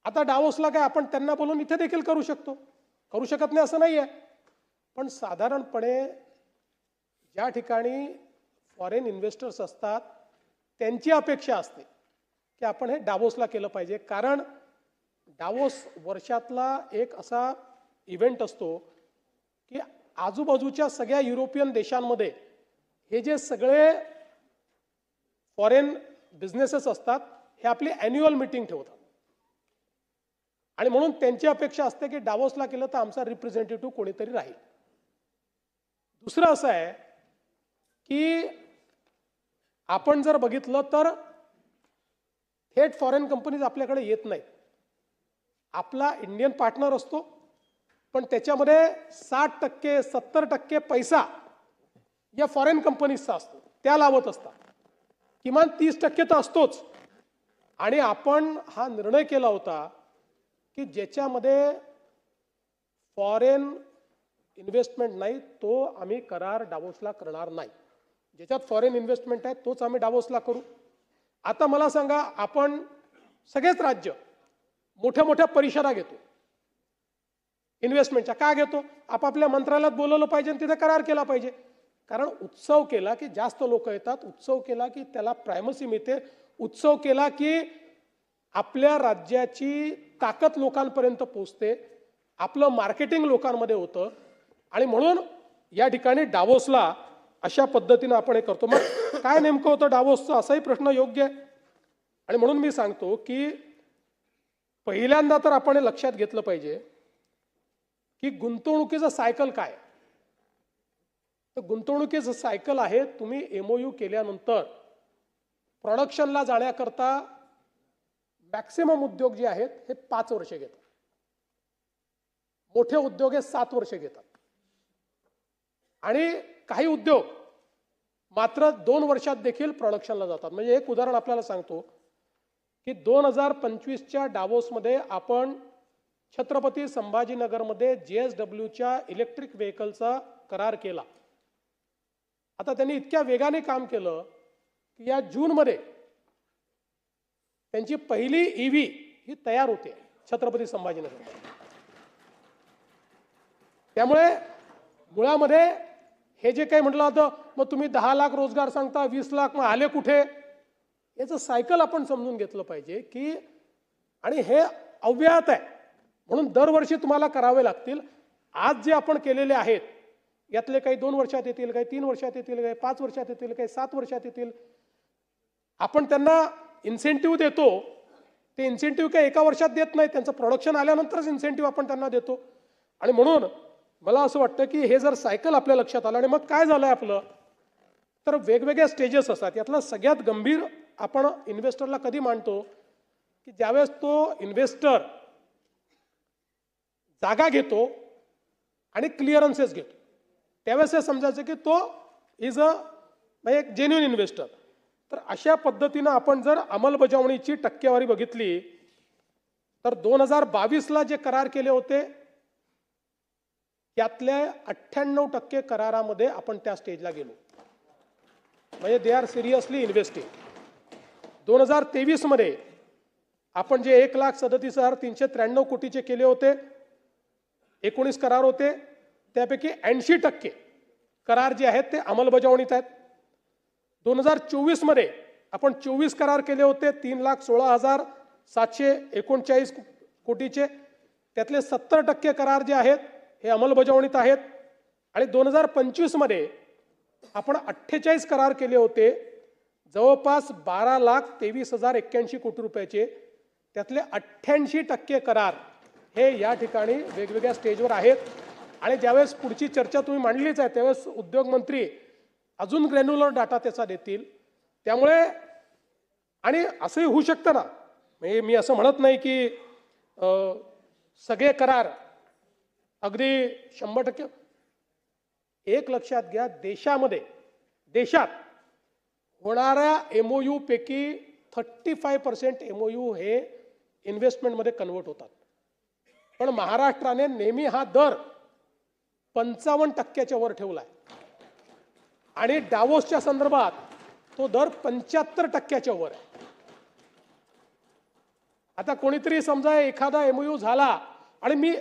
आता डावोसला काय आपण त्यांना बोलून इथे देखील करू शकतो, करू शकत नाही असं नाही आहे, पण साधारणपणे ज्या ठिकाणी फॉरेन इन्व्हेस्टर्स असतात त्यांची अपेक्षा असते की आपण हे डावोसला केलं पाहिजे. कारण डावोस वर्षातला एक असा इव्हेंट असतो की आजूबाजूच्या सगळ्या युरोपियन देशांमध्ये हे जे सगळे फॉरेन बिझनेसेस असतात हे आपली ॲन्युअल मीटिंग ठेवतात आणि म्हणून त्यांची अपेक्षा असते की डावोसला केलं तर आमचा रिप्रेझेंटेटिव्ह कोणीतरी राहील. दुसरं असं आहे की आपण जर बघितलं तर थेट फॉरेन कंपनीज आपल्याकडे येत नाहीत. आपला इंडियन पार्टनर असतो पण त्याच्यामध्ये 60% 70% पैसा या फॉरेन कंपनीजचा असतो, त्या लावत असतात. किमान 30% तर असतोच. आणि आपण हा निर्णय केला होता की ज्याच्यामध्ये फॉरेन इन्व्हेस्टमेंट नाही तो आम्ही करार डावोसला करणार नाही. ज्याच्यात फॉरेन इन्व्हेस्टमेंट आहे तोच आम्ही डावोसला करू. आता मला सांगा, आपण सगळेच राज्य मोठ्या मोठ्या परिषदा घेतो इन्व्हेस्टमेंटच्या. का घेतो? आपापल्या मंत्रालयात बोलवलं पाहिजे आणि तिथे करार केला पाहिजे. कारण उत्सव केला की जास्त लोक येतात, उत्सव केला की त्याला प्रायमसी मिळते, उत्सव केला की आपल्या राज्याची ताकद लोकांपर्यंत पोहोचते, आपलं मार्केटिंग लोकांमध्ये होतं. आणि म्हणून या ठिकाणी डावोसला अशा पद्धतीने आपण हे करतो. मग काय नेमकं होतं डावोसचं, असाही प्रश्न योग्य आहे. आणि म्हणून मी सांगतो की पहिल्यांदा तर आपण हे लक्षात घेतलं पाहिजे की गुंतवणुकीचं सायकल काय. तर गुंतवणुकीचं सायकल आहे, तुम्ही MOU केल्यानंतर प्रोडक्शनला जाण्याकरता मॅक्सिमम उद्योग जे आहेत हे 5 वर्ष घेतात, मोठे उद्योग हे 7 वर्ष घेतात आणि काही उद्योग मात्र 2 वर्षात देखील प्रोडक्शनला जातात. म्हणजे एक उदाहरण आपल्याला सांगतो की 2025च्या डावोसमध्ये आपण छत्रपती संभाजीनगरमध्ये JSWच्या इलेक्ट्रिक व्हेकलचा करार केला. आता त्यांनी इतक्या वेगाने काम केलं की या जूनमध्ये त्यांची पहिली EV ही तयार होते छत्रपती संभाजीनगर. त्यामुळे मुळामध्ये हे जे काही म्हटलं होतं, मग तुम्ही 10 लाख रोजगार सांगता, 20 लाख, मग आले कुठे, याचं सायकल आपण समजून घेतलं पाहिजे की, आणि हे अव्याहत आहे म्हणून दरवर्षी तुम्हाला करावे लागतील. आज जे आपण केलेले आहेत यातले काही 2 वर्षात येतील, काही 3 वर्षात येतील, काही 5 वर्षात येतील, काही 7 वर्षात येतील. आपण त्यांना इन्सेंटिव्ह देतो, ते इन्सेंटिव्ह काही एका वर्षात देत नाही, त्यांचं प्रोडक्शन आल्यानंतरच इन्सेंटिव्ह आपण त्यांना देतो. आणि म्हणून मला असं वाटतं की हे जर सायकल आपल्या लक्षात आलं, आणि मग काय झालंय आपलं, तर वेगवेगळ्या स्टेजेस असतात. यातला सगळ्यात गंभीर आपण इन्व्हेस्टरला कधी मानतो की ज्यावेळेस तो इन्व्हेस्टर जागा घेतो आणि क्लिअरन्सेस घेतो, त्यावेळेस हे समजायचं की तो इज एक जेन्युइन इन्व्हेस्टर. तर अशा पद्धतीनं आपण जर अंमलबजावणीची टक्केवारी बघितली तर 2022ला जे करार केले होते त्यातल्या 98% करारामध्ये आपण त्या स्टेजला गेलो, म्हणजे दे आर सिरियसली इन्व्हेस्टिंग. 2023 मध्ये आपण जे 1,37,393 कोटीचे केले होते, 19 करार होते, त्यापैकी 80% करार जे आहेत ते अंमलबजावणीत आहेत. 2024 मध्ये आपण 24 करार केले होते, 3,16,739 कोटीचे, त्यातले 70% करार जे आहेत हे अंमलबजावणीत आहेत. आणि 2025 मध्ये आपण 48 करार केले होते, जवळपास 12,23,081 कोटी रुपयाचे, त्यातले 88% करार हे या ठिकाणी वेगवेगळ्या स्टेजवर आहेत. आणि ज्यावेळेस पुढची चर्चा तुम्ही मांडलीच आहे त्यावेळेस उद्योग मंत्री अजून ग्रॅन्युलर डाटा त्याचा देतील. त्यामुळे आणि असंही होऊ शकतं ना, म्हणजे मी असं म्हणत नाही की सगळे करार अगदी 100%. एक लक्षात घ्या, देशात होणाऱ्या MOU पैकी 35% MOU हे इन्व्हेस्टमेंटमध्ये कन्वर्ट होतात. पण महाराष्ट्राने नेहमी हा दर 55% वर ठेवलाय आणि डावोसच्या संदर्भात तो दर 75% वर आहे. आता कोणीतरी समजा एखादा MOU झाला, आणि मी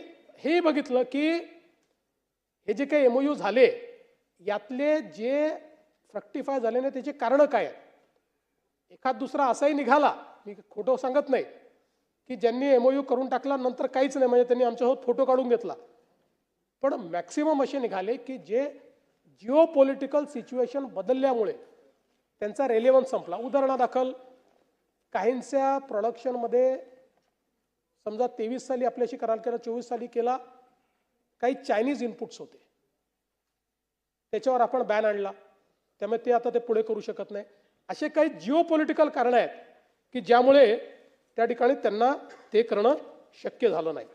हे बघितलं की हे जे काही MOU झाले यातले जे फ्रक्टिफाय झाले नाही त्याचे कारण काय आहेत. एखाद दुसरा असाही निघाला, मी खोटं सांगत नाही, की ज्यांनी MOU करून टाकला नंतर काहीच नाही, म्हणजे त्यांनी आमच्यासोबत फोटो काढून घेतला. पण मॅक्सिमम असे निघाले की जे जिओ पॉलिटिकल सिच्युएशन बदलल्यामुळे त्यांचा रेलेव्हन्स संपला. उदाहरणादाखल काहींच्या प्रोडक्शनमध्ये समजा 23 साली आपल्याशी करार केला, 24 साली केला, काही चायनीज इनपुट्स होते, त्याच्यावर आपण बॅन आणला, त्यामुळे ते आता ते पुढे करू शकत नाही. असे काही जिओ पॉलिटिकल कारण आहेत की ज्यामुळे त्या ठिकाणी त्यांना ते करणं शक्य झालं नाही.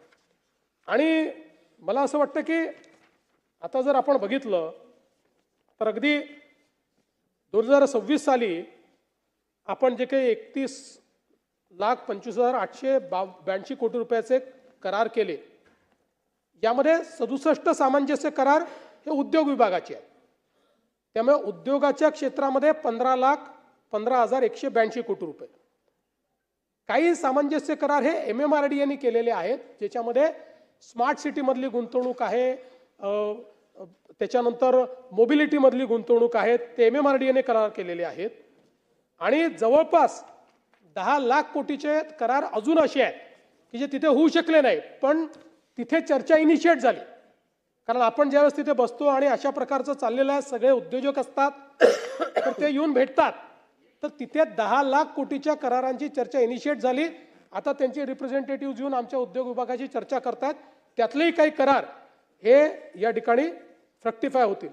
आणि मला असं वाटतं की आता जर आपण बघितलं तर अगदी 2026 साली आपण जे काही 31,25,882 कोटी रुपयाचे करार केले, यामध्ये 67 सामंजस्य करार हे उद्योग विभागाचे आहेत. त्यामुळे उद्योगाच्या क्षेत्रामध्ये 15,15,182 कोटी रुपये. काही सामंजस्य करार हे MMRDA केलेले आहेत, ज्याच्यामध्ये स्मार्ट सिटीमधली गुंतवणूक आहे, त्याच्यानंतर मोबिलिटीमधली गुंतवणूक आहे, ते MMRDA करार केलेले आहेत. आणि जवळपास 10 लाख कोटीचे करार अजून असे आहेत की जे तिथे होऊ शकले नाही, पण तिथे चर्चा इनिशिएट झाली. कारण आपण ज्यावेळेस तिथे बसतो आणि अशा प्रकारचं चाललेलं आहे, सगळे उद्योजक असतात, तर ते येऊन भेटतात, तर तिथे 10 लाख कोटीच्या करारांची चर्चा इनिशिएट झाली. आता त्यांचे रिप्रेझेंटेटिव्ह येऊन आमच्या उद्योग विभागाची चर्चा करतात, त्यातलेही काही करार हे या ठिकाणी फ्रक्टिफाय होतील.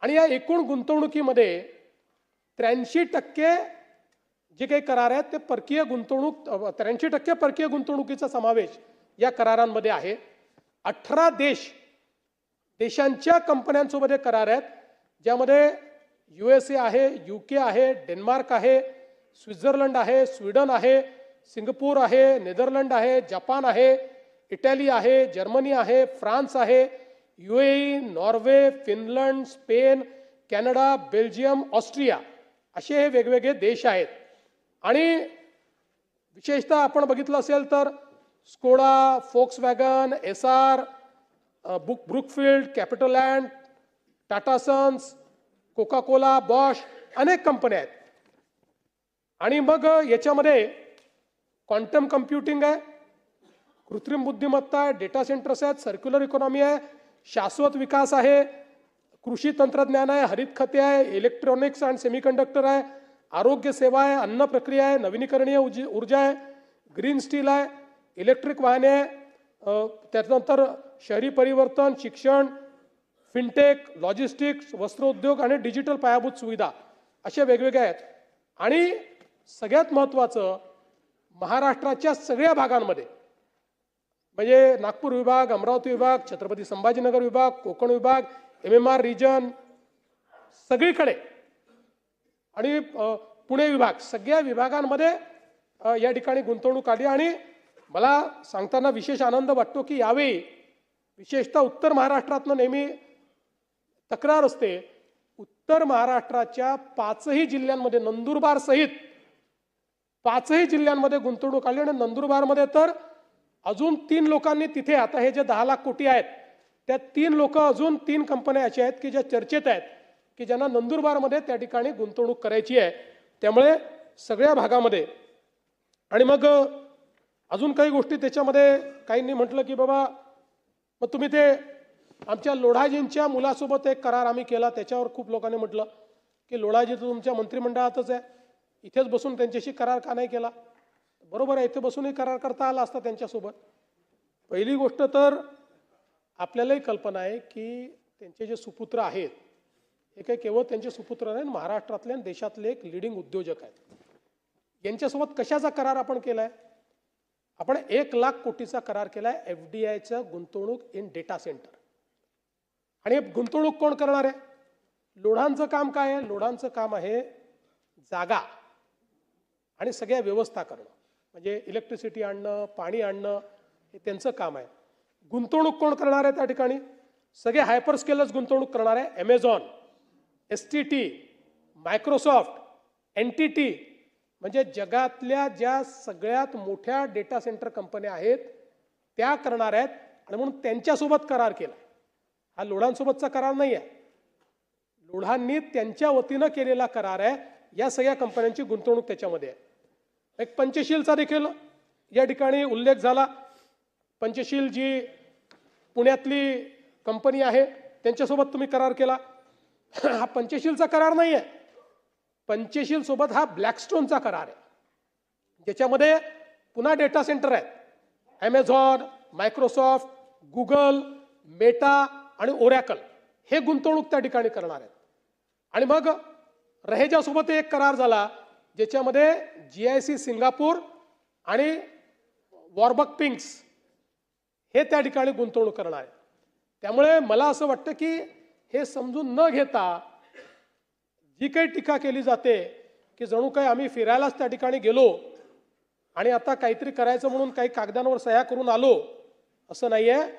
आणि या एकूण गुंतवणुकीमध्ये 83% जे काही करार आहेत ते परकीय गुंतवणूक, 83% परकीय गुंतवणुकीचा समावेश या करारांमध्ये आहे. 18 देशांच्या कंपन्यांसोबत हे करार आहेत, ज्यामध्ये USA आहे, UK आहे, डेन्मार्क आहे, स्वित्झर्लंड आहे, स्वीडन आहे, सिंगापूर आहे, नेदरलँड आहे, जपान आहे, इटली आहे, जर्मनी आहे, फ्रान्स आहे, UAE, Norway, Finland, Spain, Canada, Belgium, Austria असे हे वेगवेगळे देश आहेत. आणि विशेषतः आपण बघितलं असेल तर Skoda, Volkswagen, SR, Brookfield, CapitaLand, Tata Sons, Coca Cola, Bosch अनेक कंपन्या आहेत. आणि मग याच्यामध्ये क्वांटम कम्प्युटिंग आहे, कृत्रिम बुद्धिमत्ता आहे, डेटा सेंटर्स आहेत, सर्क्युलर इकॉनॉमी आहे, शाश्वत विकास आहे, कृषी तंत्रज्ञान आहे, हरित खते आहे, इलेक्ट्रॉनिक्स अँड सेमीकंडक्टर आहे, आरोग्य सेवा आहे, अन्न प्रक्रिया आहे, नवीनीकरणीय ऊर्जा आहे, ग्रीन स्टील आहे, इलेक्ट्रिक वाहने आहे, त्यानंतर शहरी परिवर्तन, शिक्षण, फिनटेक, लॉजिस्टिक्स, वस्त्रोद्योग आणि डिजिटल पायाभूत सुविधा असे वेगवेगळे आहेत. आणि सगळ्यात महत्त्वाचं महाराष्ट्राच्या सगळ्या भागांमध्ये म्हणजे नागपूर विभाग, अमरावती विभाग, छत्रपती संभाजीनगर विभाग, कोकण विभाग, MMR रिजन सगळीकडे आणि पुणे विभाग सगळ्या विभागांमध्ये या ठिकाणी गुंतवणूक आली. आणि मला सांगताना विशेष आनंद वाटतो की यावेळी विशेषतः उत्तर महाराष्ट्रातनं नेहमी तक्रार असते, उत्तर महाराष्ट्राच्या 5ही जिल्ह्यांमध्ये नंदुरबार सहित 5ही जिल्ह्यांमध्ये गुंतवणूक आली. आणि नंदुरबारमध्ये तर अजून 3 लोकांनी तिथे, आता हे जे 10 लाख कोटी आहेत त्या 3 लोक अजून 3 कंपन्या अशा आहेत की ज्या चर्चेत आहेत की ज्यांना नंदुरबारमध्ये त्या ठिकाणी गुंतवणूक करायची आहे. त्यामुळे सगळ्या भागामध्ये. आणि मग अजून काही गोष्टी त्याच्यामध्ये काहींनी म्हटलं की बाबा मग तुम्ही ते आमच्या लोढाजींच्या मुलासोबत एक करार आम्ही केला, त्याच्यावर खूप लोकांनी म्हटलं की लोढाजी तर तुमच्या मंत्रिमंडळातच आहे, इथेच बसून त्यांच्याशी करार का नाही केला. बरोबर आहे, इथे बसूनही करार करता आला असता त्यांच्यासोबत. पहिली गोष्ट तर आपल्यालाही कल्पना आहे की त्यांचे जे सुपुत्र आहेत हे काही केवळ त्यांचे सुपुत्र नाही, महाराष्ट्रातले आणि देशातले एक लीडिंग उद्योजक आहेत. यांच्यासोबत कशाचा करार आपण केला आहे? आपण 1 लाख कोटीचा करार केला आहे FDIचं गुंतवणूक इन डेटा सेंटर. आणि गुंतवणूक कोण करणार आहे? लोढांचं काम काय आहे? लोढांचं काम आहे जागा आणि सगळ्या व्यवस्था करणं, म्हणजे इलेक्ट्रिसिटी आणणं, पाणी आणणं, हे त्यांचं काम आहे. गुंतवणूक कोण करणार आहे त्या ठिकाणी? सगळे हायपर स्केलर्स गुंतवणूक करणार आहे. Amazon, STT, मायक्रोसॉफ्ट, NTT म्हणजे जगातल्या ज्या सगळ्यात मोठ्या डेटा सेंटर कंपन्या आहेत त्या करणार आहेत. आणि म्हणून त्यांच्यासोबत करार केला. हा लोढांसोबतचा करार नाही आहे, लोढांनी त्यांच्या वतीनं केलेला करार आहे. या सगळ्या कंपन्यांची गुंतवणूक त्याच्यामध्ये आहे. एक पंचशीलचा देखील या ठिकाणी उल्लेख झाला. पंचशील जी पुण्यातली कंपनी आहे त्यांच्यासोबत तुम्ही करार केला. हा पंचशीलचा करार नाही आहे, पंचशील सोबत हा ब्लॅकस्टोनचा करार आहे, ज्याच्यामध्ये पुन्हा डेटा सेंटर आहेत. Amazon, मायक्रोसॉफ्ट, गुगल, मेटा आणि ओरॅकल हे गुंतवणूक त्या ठिकाणी करणार आहेत. आणि मग रहेजासोबत एक करार झाला ज्याच्यामध्ये GIC सिंगापूर आणि वॉर्बक पिंक्स हे त्या ठिकाणी गुंतवणूक करणार आहेत. त्यामुळे मला असं वाटतं की हे समजून न घेता जी काही टीका केली जाते की जणू काही आम्ही फिरायलाच त्या ठिकाणी गेलो आणि आता काहीतरी करायचं म्हणून काही कागदांवर सह्या करून आलो, असं नाही आहे.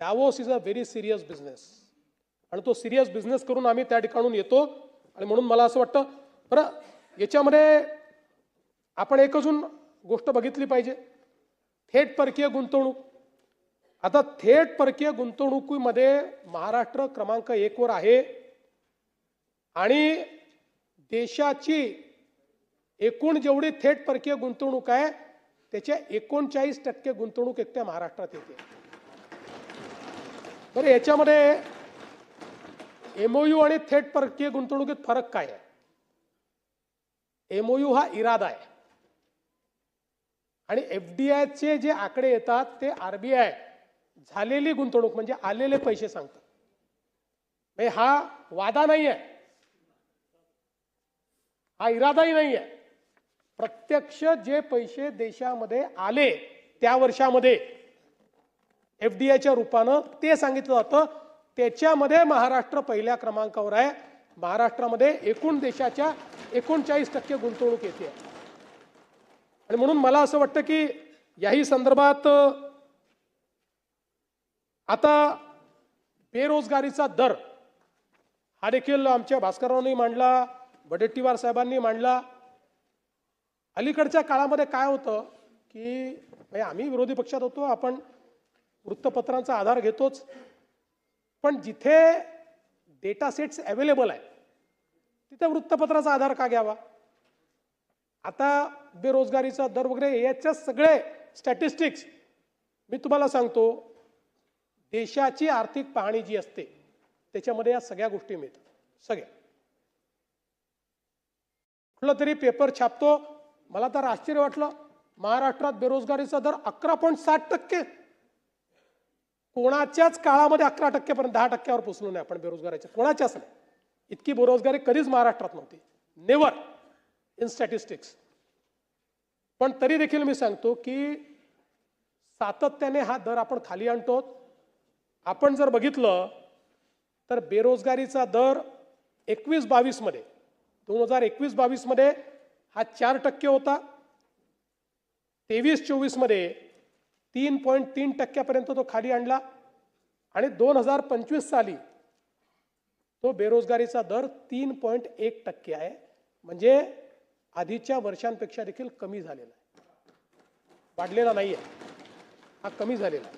Davos is a very serious business आणि तो सिरियस बिझनेस करून आम्ही त्या ठिकाणून येतो. आणि म्हणून मला असं वाटतं बरं याच्यामध्ये आपण एक अजून गोष्ट बघितली पाहिजे, थेट परकीय गुंतवणूक. आता थेट परकीय गुंतवणुकीमध्ये महाराष्ट्र क्रमांक 1 वर आहे आणि देशाची एकूण जेवढी थेट परकीय गुंतवणूक आहे त्याच्या 39% गुंतवणूक एकट्या महाराष्ट्रात येते. बरं याच्यामध्ये MOU आणि थेट परकीय गुंतवणुकीत फरक काय आहे? MOU हा इरादा आहे आणि FDIचे जे आकडे येतात ते RBI झालेली गुंतवणूक म्हणजे आलेले पैसे सांगतात. म्हणजे हा वादा नाही आहे, हा इरादाही नाही आहे. प्रत्यक्ष जे पैसे देशामध्ये आले त्या वर्षामध्ये FDIच्या रूपानं ते सांगितलं जातं. त्याच्यामध्ये महाराष्ट्र पहिल्या क्रमांकावर आहे. महाराष्ट्रामध्ये एकूण देशाच्या 39% गुंतवणूक येते. आणि म्हणून मला असं वाटतं की याही संदर्भात आता बेरोजगारीचा दर हा देखील आमच्या भास्कररावांनी मांडला, वडेट्टीवार साहेबांनी मांडला. अलीकडच्या काळामध्ये काय होतं की म्हणजे आम्ही विरोधी पक्षात होतो, आपण वृत्तपत्रांचा आधार घेतोच, पण जिथे डेटा सेट्स अवेलेबल आहे तिथे वृत्तपत्राचा आधार का घ्यावा. आता बेरोजगारीचा दर वगैरे याचे सगळे स्टॅटिस्टिक्स मी तुम्हाला सांगतो. देशाची आर्थिक पाहणी जी असते त्याच्यामध्ये या सगळ्या गोष्टी मिळतात. सगळ्या कुठलं तरी पेपर छापतो, मला तर आश्चर्य वाटलं, महाराष्ट्रात बेरोजगारीचा दर 11.7%. कोणाच्याच काळामध्ये 11%पर्यंत 10%वर पोहोचलो नाही आपण बेरोजगारीच्या, कोणाच्याच नाही. इतकी बेरोजगारी कधीच महाराष्ट्रात नव्हती, नेवर इन स्टॅटिस्टिक्स. पण तरी देखील मी सांगतो की सातत्याने हा दर आपण खाली आणतो. आपण जर बघितलं तर बेरोजगारीचा दर 21-22 मध्ये 2021-22 मध्ये हा 4% होता. 23-24 मध्ये 3.3% तो खाली आणला आणि 2025 साली तो बेरोजगारीचा दर 3.1% आहे. म्हणजे आधीच्या वर्षांपेक्षा देखील कमी झालेला आहे, वाढलेला नाही आहे, हा कमी झालेला आहे.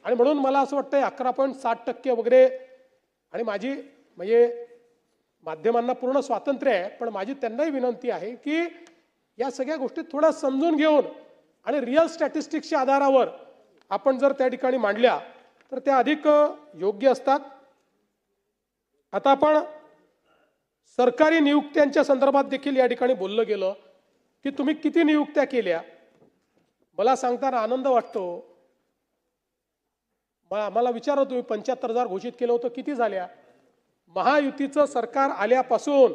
आणि म्हणून मला असं वाटतं 11.7% वगैरे. आणि माझी म्हणजे माध्यमांना पूर्ण स्वातंत्र्य आहे, पण माझी त्यांनाही विनंती आहे की या सगळ्या गोष्टी थोडा समजून घेऊन आणि रिअल स्टॅटिस्टिक्सच्या आधारावर आपण जर त्या ठिकाणी मांडल्या तर त्या अधिक योग्य असतात. आता आपण सरकारी नियुक्त्यांच्या संदर्भात देखील या ठिकाणी बोललं गेलं की तुम्ही किती नियुक्त्या केल्या. मला सांगताना आनंद वाटतो. मला विचारतो तुम्ही 75,000 घोषित केलं होतं, किती झाल्या. महायुतीचं सरकार आल्यापासून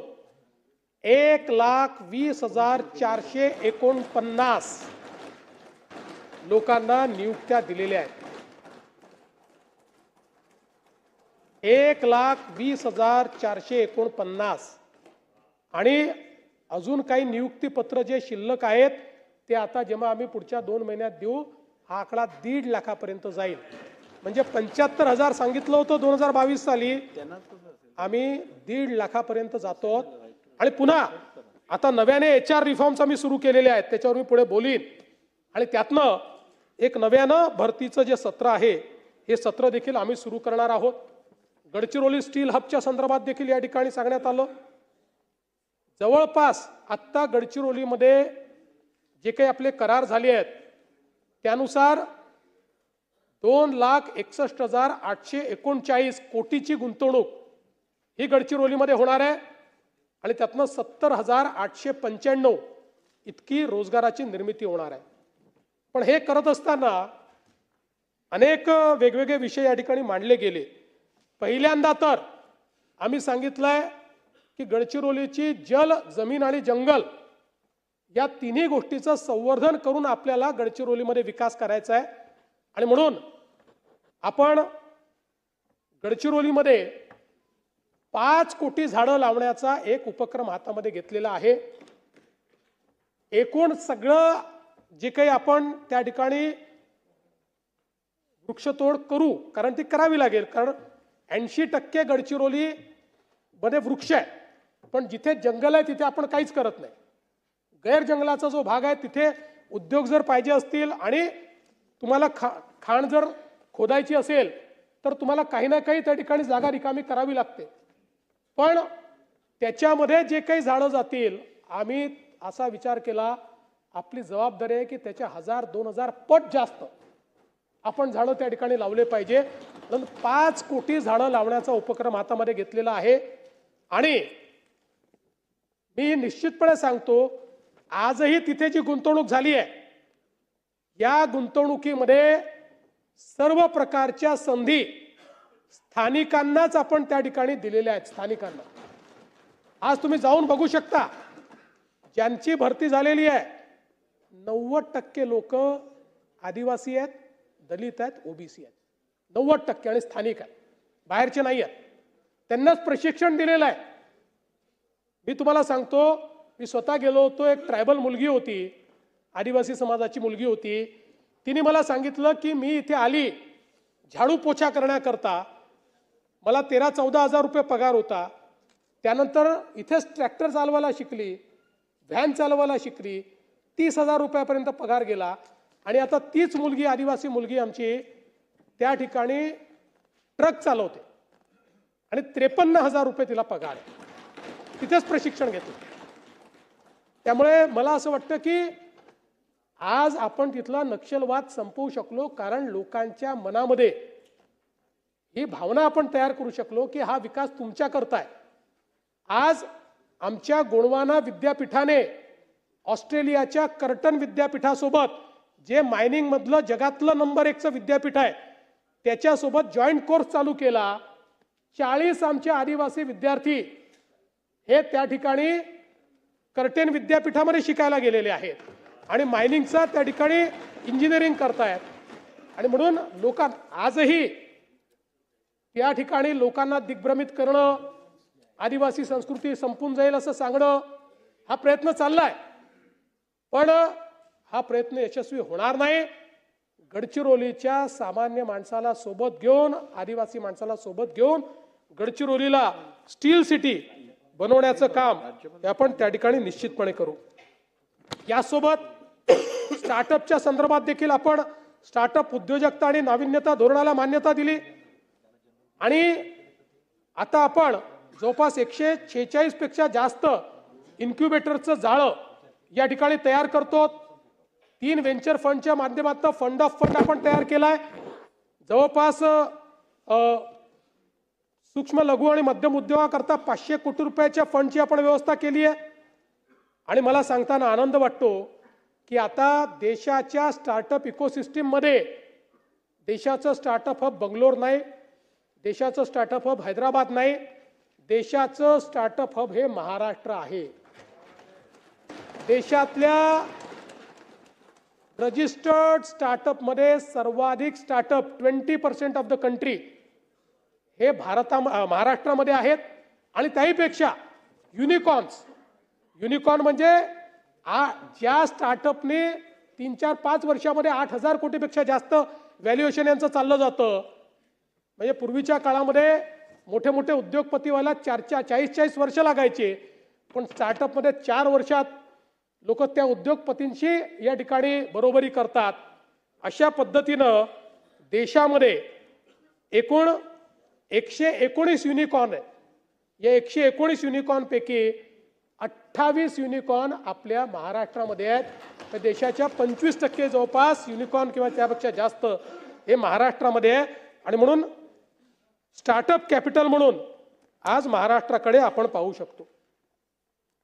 1,20,449 लोकांना नियुक्त्या दिलेल्या आहेत. 1,20,449 आणि अजून काही नियुक्ती पत्र जे शिल्लक आहेत ते आता जेव्हा आम्ही पुढच्या 2 महिन्यात देऊ, हा आकडा 1.5 लाखापर्यंत जाईल. म्हणजे 75,000 सांगितलं होतं 2022 साली, आम्ही 1.5 लाखापर्यंत जातो. आणि पुन्हा आता नव्याने HR रिफॉर्म्स आम्ही सुरू केलेले आहेत, त्याच्यावर मी पुढे बोलीन. आणि त्यातनं एक नव्यानं भरतीचं जे सत्र आहे हे सत्र देखील आम्ही सुरू करणार आहोत. गडचिरोली स्टील हबच्या संदर्भात देखील या ठिकाणी सांगण्यात आलं. जवळपास आत्ता गडचिरोलीमध्ये जे काही आपले करार झाले आहेत त्यानुसार 2,61,839 कोटीची गुंतवणूक ही गडचिरोलीमध्ये होणार आहे. आणि त्यातनं 70,895 इतकी रोजगाराची निर्मिती होणार आहे. पण हे करत असताना अनेक वेगवेगळे विषय या ठिकाणी मांडले गेले. पहिल्यांदा तर आम्ही सांगितलंय की गडचिरोलीची जल, जमीन आणि जंगल या तिन्ही गोष्टीचं संवर्धन करून आपल्याला गडचिरोलीमध्ये विकास करायचा आहे. आणि म्हणून आपण गडचिरोलीमध्ये 5 कोटी झाडं लावण्याचा एक उपक्रम हातामध्ये घेतलेला आहे. एकूण सगळं जे काही आपण त्या ठिकाणी वृक्षतोड करू, कारण ती करावी लागेल, कारण 80% गडचिरोली मध्ये वृक्ष आहे, पण जिथे जंगल आहे तिथे आपण काहीच करत नाही. गैर जंगलाचा जो भाग आहे तिथे उद्योग जर पाहिजे असतील आणि तुम्हाला खाण जर खोदायची असेल तर तुम्हाला काही ना काही त्या ठिकाणी जागा रिकामी करावी लागते. पण त्याच्यामध्ये जे काही झाडं जातील, आम्ही असा विचार केला, आपली जबाबदारी आहे की त्याच्या 1,000-2,000 पट जास्त आपण झाडं त्या ठिकाणी लावले पाहिजे. म्हणून 5 कोटी झाडं लावण्याचा उपक्रम हातामध्ये घेतलेला आहे. आणि मी निश्चितपणे सांगतो, आजही तिथे जी गुंतवणूक झाली आहे या गुंतवणुकीमध्ये सर्व प्रकारच्या संधी स्थानिकांनाच आपण त्या ठिकाणी दिलेल्या आहेत. स्थानिकांना आज तुम्ही जाऊन बघू शकता, ज्यांची भरती झालेली आहे 90% लोक आदिवासी आहेत, दलित आहेत, ओबीसी आहेत. 90% आणि स्थानिक आहेत, बाहेरचे नाही आहेत. त्यांनाच प्रशिक्षण दिलेलं आहे. मी तुम्हाला सांगतो, मी स्वतः गेलो होतो. एक ट्रायबल मुलगी होती, आदिवासी समाजाची मुलगी होती. तिने मला सांगितलं की मी इथे आली झाडू पोछा करण्याकरता मला 13-14 हजार रुपये पगार होता. त्यानंतर इथेच ट्रॅक्टर चालवायला शिकली, व्हॅन चालवायला शिकली, 30,000 रुपयापर्यंत पगार गेला. आणि आता तीच मुलगी, आदिवासी मुलगी आमची, त्या ठिकाणी ट्रक चालवते आणि 53,000 रुपये तिला पगार आहे. तिथेच प्रशिक्षण घेतो. त्यामुळे मला असं वाटतं की आज आपण तिथला नक्षलवाद संपवू शकलो, कारण लोकांच्या मनामध्ये ही भावना आपण तयार करू शकलो की हा विकास तुमच्या करता आहे. आज आमच्या गोंडवाना विद्यापीठाने ऑस्ट्रेलियाच्या कर्टन विद्यापीठासोबत, जे मायनिंग मधलं जगातलं नंबर 1चं विद्यापीठ आहे, त्याच्यासोबत जॉईंट कोर्स चालू केला. 40 आमचे आदिवासी विद्यार्थी हे त्या ठिकाणी कर्टेन विद्यापीठामध्ये शिकायला गेलेले आहेत आणि मायनिंगचा त्या ठिकाणी इंजिनिअरिंग करतायत. आणि म्हणून आजही त्या ठिकाणी लोकांना दिग्भ्रमित करणं, आदिवासी संस्कृती संपून जाईल असं सांगणं, हा प्रयत्न चाललाय. पण हा प्रयत्न यशस्वी होणार नाही. गडचिरोलीच्या सामान्य माणसाला सोबत घेऊन, आदिवासी माणसाला सोबत घेऊन गडचिरोलीला स्टील सिटी बनवण्याचं काम आपण त्या ठिकाणी निश्चितपणे करू. यासोबत स्टार्टअपच्या संदर्भात देखील आपण स्टार्टअप उद्योजकता आणि नाविन्यता धोरणाला मान्यता दिली. आणि आता आपण जवळपास 146 पेक्षा जास्त इन्क्युबेटरचं जाळं या ठिकाणी तयार करतो. 3 व्हेंचर फंडच्या माध्यमातून फंड ऑफ फंड आपण तयार केलाय. जवळपास सूक्ष्म लघु आणि मध्यम उद्योगाकरता 500 कोटी रुपयाच्या फंडची आपण व्यवस्था केली आहे. आणि मला सांगताना आनंद वाटतो की आता देशाच्या स्टार्टअप इकोसिस्टीम मध्ये देशाचं स्टार्टअप हब बंगलोर नाही, देशाचं स्टार्टअप हब हैदराबाद नाही, देशाचं स्टार्टअप हब हे महाराष्ट्र आहे. देशातल्या रजिस्टर्ड स्टार्टअप मध्ये सर्वाधिक स्टार्टअप 20% ऑफ द कंट्री हे महाराष्ट्रामध्ये आहेत. आणि त्याहीपेक्षा युनिकॉर्न म्हणजे ज्या स्टार्टअपने 3-4-5 वर्षामध्ये 8,000 कोटीपेक्षा जास्त व्हॅल्युएशन यांचं चाललं जातं. म्हणजे पूर्वीच्या काळामध्ये मोठे मोठे उद्योगपती व्हायला 40-40 वर्ष लागायचे, पण स्टार्टअपमध्ये 4 वर्षात लोक त्या उद्योगपतींशी या ठिकाणी बरोबरी करतात. अशा पद्धतीनं देशामध्ये एकूण 119 युनिकॉर्न आहे. या 119 युनिकॉर्न पैकी 28 युनिकॉर्न आपल्या महाराष्ट्रामध्ये आहेत. तर देशाच्या 25% जवळपास युनिकॉर्न किंवा त्यापेक्षा जास्त हे महाराष्ट्रामध्ये आहे. आणि म्हणून स्टार्टअप कॅपिटल म्हणून आज महाराष्ट्राकडे आपण पाहू शकतो.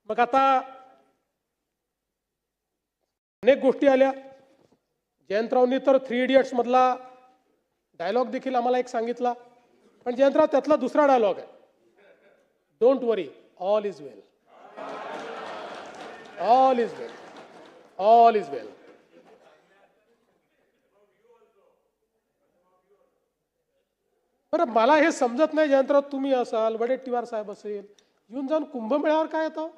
मग आता अनेक गोष्टी आल्या. जयंतरावनी तर 3 इडियट्स मधला डायलॉग देखील आम्हाला एक सांगितला. पण जयंतराव, त्यातला दुसरा डायलॉग आहे, don't worry, all is well. All is well, all is well. बरं, मला हे समजत नाही जयंतराव, तुम्ही असाल, वडेट्टीवार साहेब असेल, येऊन जाऊन कुंभमेळ्यावर काय येतं?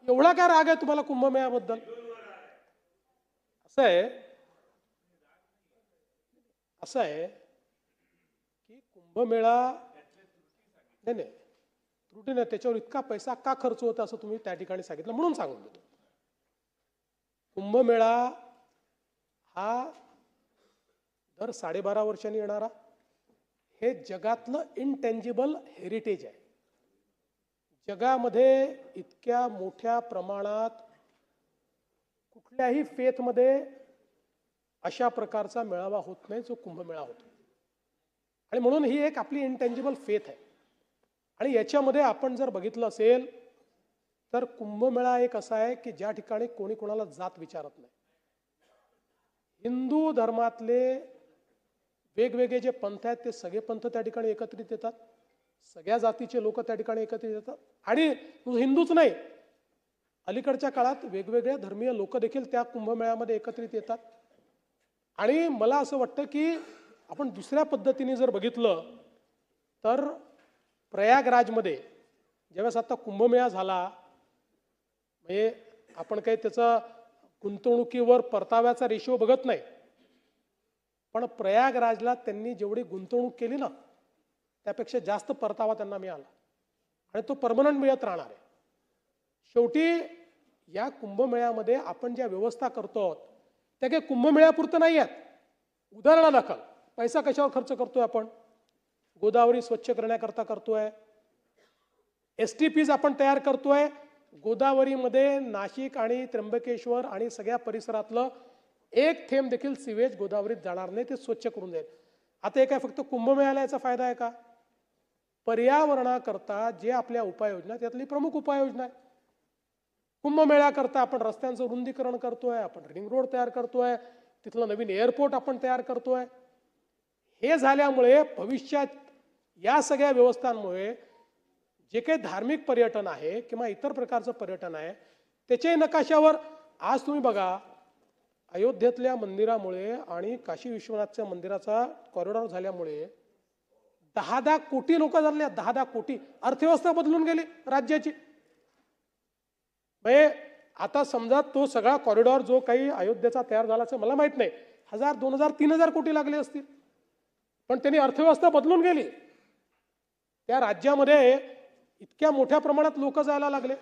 एवढा काय राग आहे तुम्हाला कुंभमेळ्याबद्दल? असं आहे की कुंभमेळा नाही त्रुटी नाही, त्याच्यावर इतका पैसा का खर्च होता असं तुम्ही त्या ठिकाणी सांगितलं म्हणून सांगून देतो. कुंभमेळा हा दर 12.5 वर्षांनी येणारा हे जगातलं इनटेंजिबल हेरिटेज आहे. जगामध्ये इतक्या मोठ्या प्रमाणात कुठल्याही फेथमध्ये अशा प्रकारचा मेळावा होत नाही जो कुंभमेळा होतो. आणि म्हणून ही एक आपली इनटेंजिबल फेथ आहे. आणि याच्यामध्ये आपण जर बघितलं असेल तर कुंभमेळा एक असा आहे की ज्या ठिकाणी कोणी कोणाला जात विचारत नाही. हिंदू धर्मातले वेगवेगळे जे पंथ आहेत ते सगळे पंथ त्या ठिकाणी एकत्रित येतात. सगळ्या जातीचे लोक त्या ठिकाणी एकत्रित येतात. आणि हिंदूच नाही, अलीकडच्या काळात वेगवेगळ्या धर्मीय लोक देखील त्या कुंभमेळ्यामध्ये एकत्रित येतात. आणि मला असं वाटतं की आपण दुसऱ्या पद्धतीने जर बघितलं तर प्रयागराजमध्ये ज्यावेळेस आता कुंभमेळा झाला, म्हणजे आपण काही त्याचा गुंतवणुकीवर परताव्याचा रेशो बघत नाही, पण प्रयागराजला त्यांनी जेवढी गुंतवणूक केली ना त्यापेक्षा जास्त परतावा त्यांना मिळाला आणि तो परमनंट मिळत राहणार आहे. शेवटी या कुंभमेळ्यामध्ये आपण ज्या व्यवस्था करतो त्या काही कुंभमेळ्यापुरतं नाही आहेत. उदाहरणादाखल पैसा कशावर खर्च करतोय आपण? गोदावरी स्वच्छ करण्याकरता करतोय, STPs आपण तयार करतोय. गोदावरीमध्ये नाशिक आणि त्र्यंबकेश्वर आणि सगळ्या परिसरातलं एक थेंब देखील सिवेज गोदावरीत जाणार नाही, ते स्वच्छ करून जाईल. आता हे काय फक्त कुंभमेळ्याला याचा फायदा आहे का? पर्यावरणाकरता जे आपल्या उपाययोजना त्यातली प्रमुख उपाययोजना आहे. कुंभमेळ्याकरता आपण रस्त्यांचं रुंदीकरण करतोय, आपण रिंग रोड तयार करतोय, तिथलं नवीन एअरपोर्ट आपण तयार करतोय. हे झाल्यामुळे भविष्यात या सगळ्या व्यवस्थांमुळे जे काही धार्मिक पर्यटन आहे किंवा इतर प्रकारचं पर्यटन आहे त्याच्याही नकाशावर आज तुम्ही बघा, अयोध्येतल्या मंदिरामुळे आणि काशी विश्वनाथच्या मंदिराचा कॉरिडॉर झाल्यामुळे 10 कोटी लोक झाले. 10 कोटी. अर्थव्यवस्था बदलून गेली राज्याची. म्हणजे आता समजा तो सगळा कॉरिडॉर जो काही अयोध्येचा तयार झाला मला माहित नाही, 1000, 2000, 3000 कोटी लागले असतील, पण त्यांनी अर्थव्यवस्था बदलून गेली. त्या राज्यामध्ये इतक्या मोठ्या प्रमाणात लोक जायला लागले.